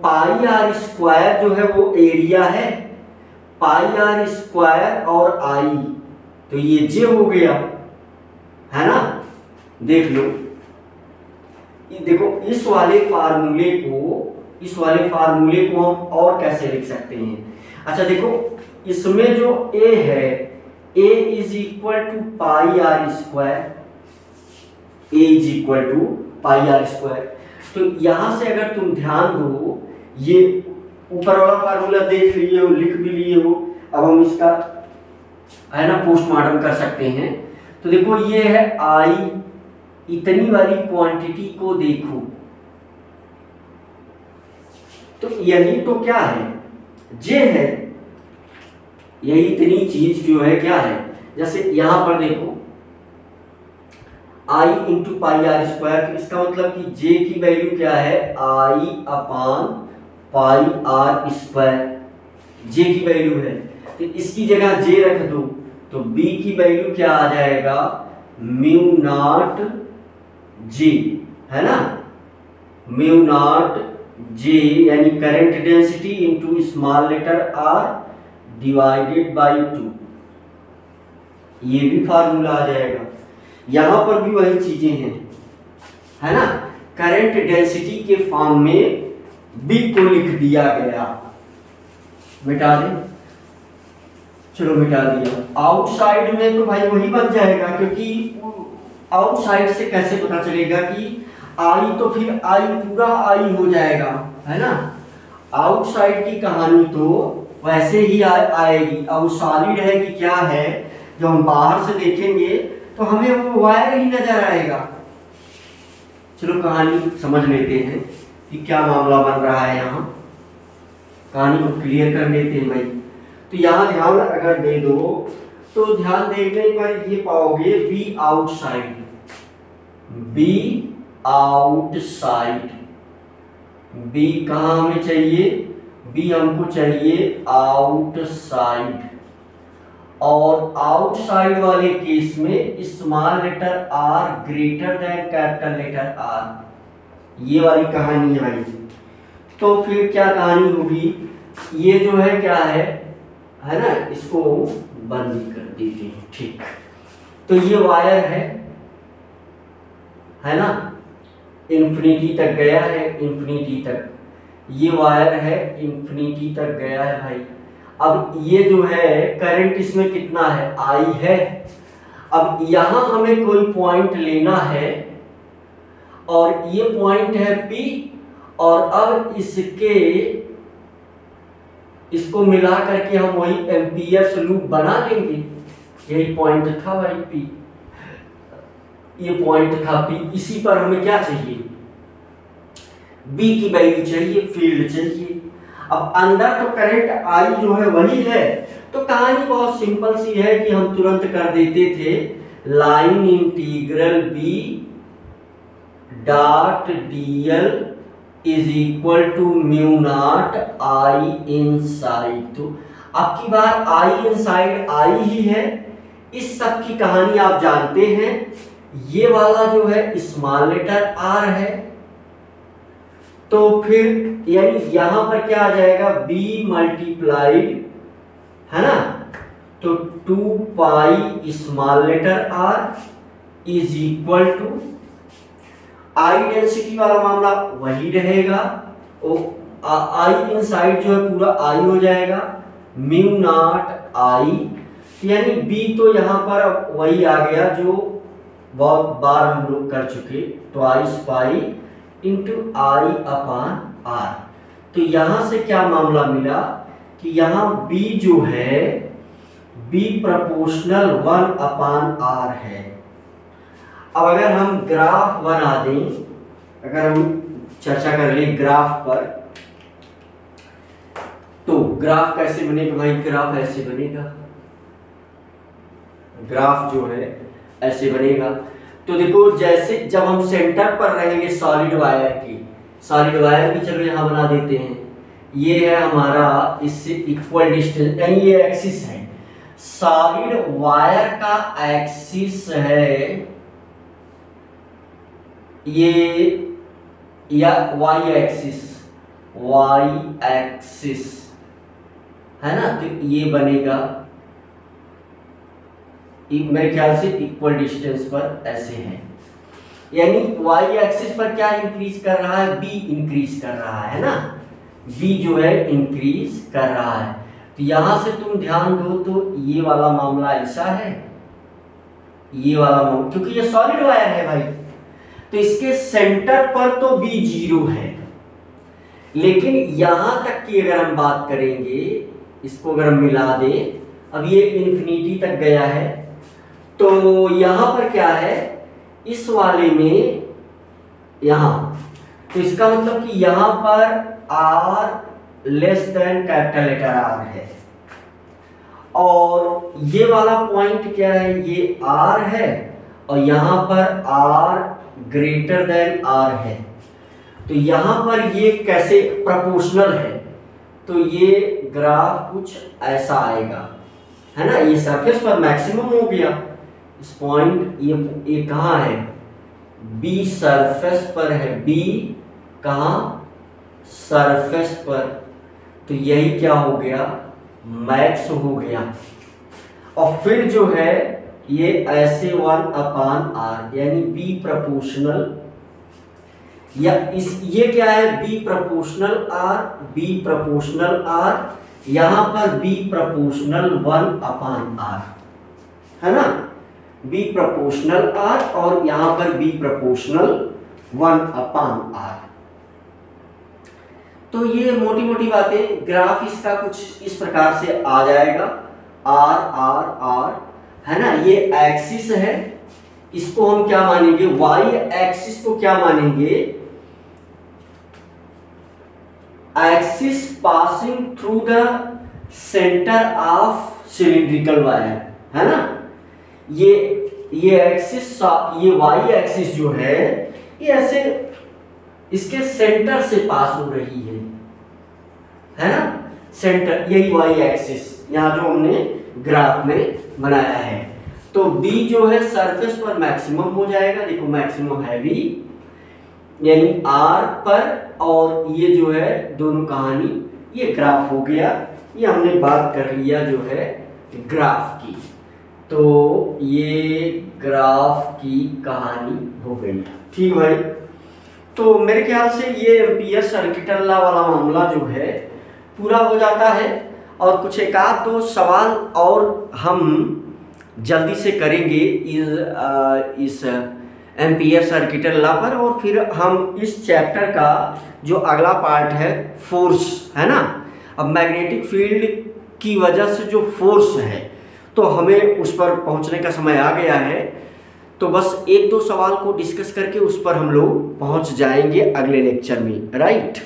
पाई आर स्क्वायर जो है वो एरिया है, पाई आर स्क्वायर और आई, तो ये J हो गया, है ना, देख लो, देखो इस वाले फार्मूले को हम और कैसे लिख सकते हैं। अच्छा देखो, इसमें जो A है, A is equal to pi R square, A is equal to pi R square. तो यहां से अगर तुम ध्यान दो, ये ऊपर वाला फार्मूला देख लिए हो, लिख भी लिए हो, अब हम इसका, है ना, पोस्टमार्टम कर सकते हैं। तो देखो ये है आई, इतनी वाली क्वांटिटी को देखो, तो यही तो क्या है, J है, यही इतनी चीज जो है क्या है। जैसे यहां पर देखो I into pi R square, तो इसका मतलब कि J की वैल्यू क्या है, I upon pi R square, J की वैल्यू है, तो इसकी जगह J रख दो, तो B की वैल्यू क्या आ जाएगा, म्यू नॉट J, है ना, म्यू नॉट J यानी current density into small letter r divided by 2, ये भी फार्मूला आ जाएगा। यहां पर भी वही चीजें हैं, है ना, करंट डेंसिटी के फॉर्म में B को लिख दिया गया, मिटा दें, चलो मिटा दिया। आउटसाइड में तो भाई वही बन जाएगा, क्योंकि आउटसाइड से कैसे पता चलेगा कि आई, तो फिर आई पूरा आई हो जाएगा, है ना, आउटसाइड की कहानी तो वैसे ही आएगी। अब सॉलिड है कि क्या है, जो हम बाहर से देखेंगे तो हमें वो वायर ही नजर आएगा, चलो कहानी समझ लेते हैं कि क्या मामला बन रहा है यहाँ, कहानी को क्लियर कर लेते हैं भाई। तो यहाँ ध्यान अगर दे दो तो ध्यान देने पर ये पाओगे B outside, B outside, B कहाँ हमें चाहिए, बी हमको चाहिए आउटसाइड, और आउटसाइड वाले केस में small letter R greater than capital letter R, ये वाली कहानी है भाई। तो फिर क्या कहानी होगी, ये जो है क्या है ना, इसको बंद कर दीजिए, ठीक। तो ये वायर है ना, इंफिनिटी तक गया है, इंफिनिटी तक ये वायर है, इंफिनिटी तक गया है भाई। अब ये जो है करंट इसमें कितना है, आई है। अब यहां हमें कोई पॉइंट लेना है और ये पॉइंट है P, और अब इसको मिला करके हम वही एम्पियर्स लूप बना लेंगे। यही पॉइंट था भाई P, ये पॉइंट था P, इसी पर हमें क्या चाहिए, B की वैल्यू चाहिए, फील्ड चाहिए। अब अंदर तो करंट I जो है वही है, तो कहानी बहुत सिंपल सी है कि हम तुरंत कर देते थे, line integral B dot dl is equal to mu naught I inside. तो आपकी बार I इनसाइड I ही है, इस सब की कहानी आप जानते हैं। ये वाला जो है स्मॉल लेटर R है, तो फिर यानी यहां पर क्या आ जाएगा, B मल्टीप्लाइड, है ना, तो 2 pi small letter R is equal to I density वाला मामला वही रहेगा, आई इनसाइड जो है पूरा आई हो जाएगा, म्यू नॉट आई, यानी बी तो यहाँ पर वही आ गया जो बहुत बार हम लोग कर चुके, twice pi into I upon R. तो यहां से क्या मामला मिला कि यहाँ बी जो है बी प्रोपोर्शनल 1 अपान आर है। अब अगर हम ग्राफ बना दें, अगर हम चर्चा कर लें ग्राफ पर, तो ग्राफ कैसे बनेगा भाई, ग्राफ ऐसे बनेगा, ग्राफ जो है ऐसे बनेगा। तो देखो जैसे जब हम सेंटर पर रहेंगे सॉलिड वायर की, सॉलिड वायर भी चलो यहां बना देते हैं, ये है हमारा इससे इक्वल डिस्टेंस, यानी ये एक्सिस है, सॉलिड वायर का एक्सिस है ये, या वाई एक्सिस, वाई एक्सिस है ना, तो ये बनेगा मेरे ख्याल से इक्वल डिस्टेंस पर ऐसे है, यानी वाई एक्सिस पर क्या इंक्रीज कर रहा है, बी इंक्रीज कर रहा है ना, बी जो है इंक्रीज कर रहा है। तो यहां से तुम ध्यान दो तो ये वाला मामला ऐसा है, ये वाला मामला, क्योंकि ये सॉलिड वायर है भाई, तो इसके सेंटर पर तो बी 0 है, लेकिन यहां तक की अगर हम बात करेंगे, इसको अगर हम मिला दें, अब ये इंफिनिटी तक गया है, तो यहां पर क्या है, इस वाले में यहां, तो इसका मतलब कि यहां पर R less than capital letter R है, और ये वाला पॉइंट क्या है, ये R है, और यहां पर R ग्रेटर देन R है। तो यहां पर ये कैसे प्रोपोर्शनल है, तो ये ग्राफ कुछ ऐसा आएगा, है ना, ये सरफेस पर मैक्सिमम हो गया, इस पॉइंट ये कहाँ है, B सरफेस पर है, B कहाँ, सरफेस पर, तो यही क्या हो गया, मैक्स हो गया। और फिर जो है ये ऐसे 1 अपान आर, यानी B प्रोपोर्शनल, या इस ये क्या है, B proportional R, B proportional R, यहां पर B प्रोपोर्शनल 1 अपान R, है ना, B प्रोपोर्शनल R और यहां पर B प्रोपोर्शनल 1 अपान R। तो ये मोटी मोटी बातें, ग्राफ इसका कुछ इस प्रकार से आ जाएगा, R R R, है ना, ये एक्सिस है, इसको हम क्या मानेंगे, वाई एक्सिस को क्या मानेंगे, axis passing through the centre of cylindrical wire, है ना। ये एक्सिस, ये वाई एक्सिस जो है ये ऐसे इसके सेंटर से पास हो रही है ना, सेंटर, यही वाई एक्सिस यहाँ जो हमने ग्राफ में बनाया है। तो B जो है सरफेस पर मैक्सिमम हो जाएगा, देखो मैक्सिमम है B यानी R पर, और ये जो है दोनों कहानी ये ग्राफ हो गया, ये हमने बात कर लिया जो है ग्राफ की। तो ये ग्राफ की कहानी हो गई, ठीक भाई। तो मेरे ख्याल से ये एम्पियर सर्किटल लॉ वाला मामला जो है पूरा हो जाता है, और कुछ एक आध दो सवाल और हम जल्दी से करेंगे इस एम्पियर सर्किटल लॉ पर, और फिर हम इस चैप्टर का जो अगला पार्ट है फोर्स, है ना। अब मैग्नेटिक फील्ड की वजह से जो फोर्स है तो हमें उस पर पहुंचने का समय आ गया है। तो बस एक दो सवाल को डिस्कस करके उस पर हम लोग पहुंच जाएंगे अगले लेक्चर में, राइट।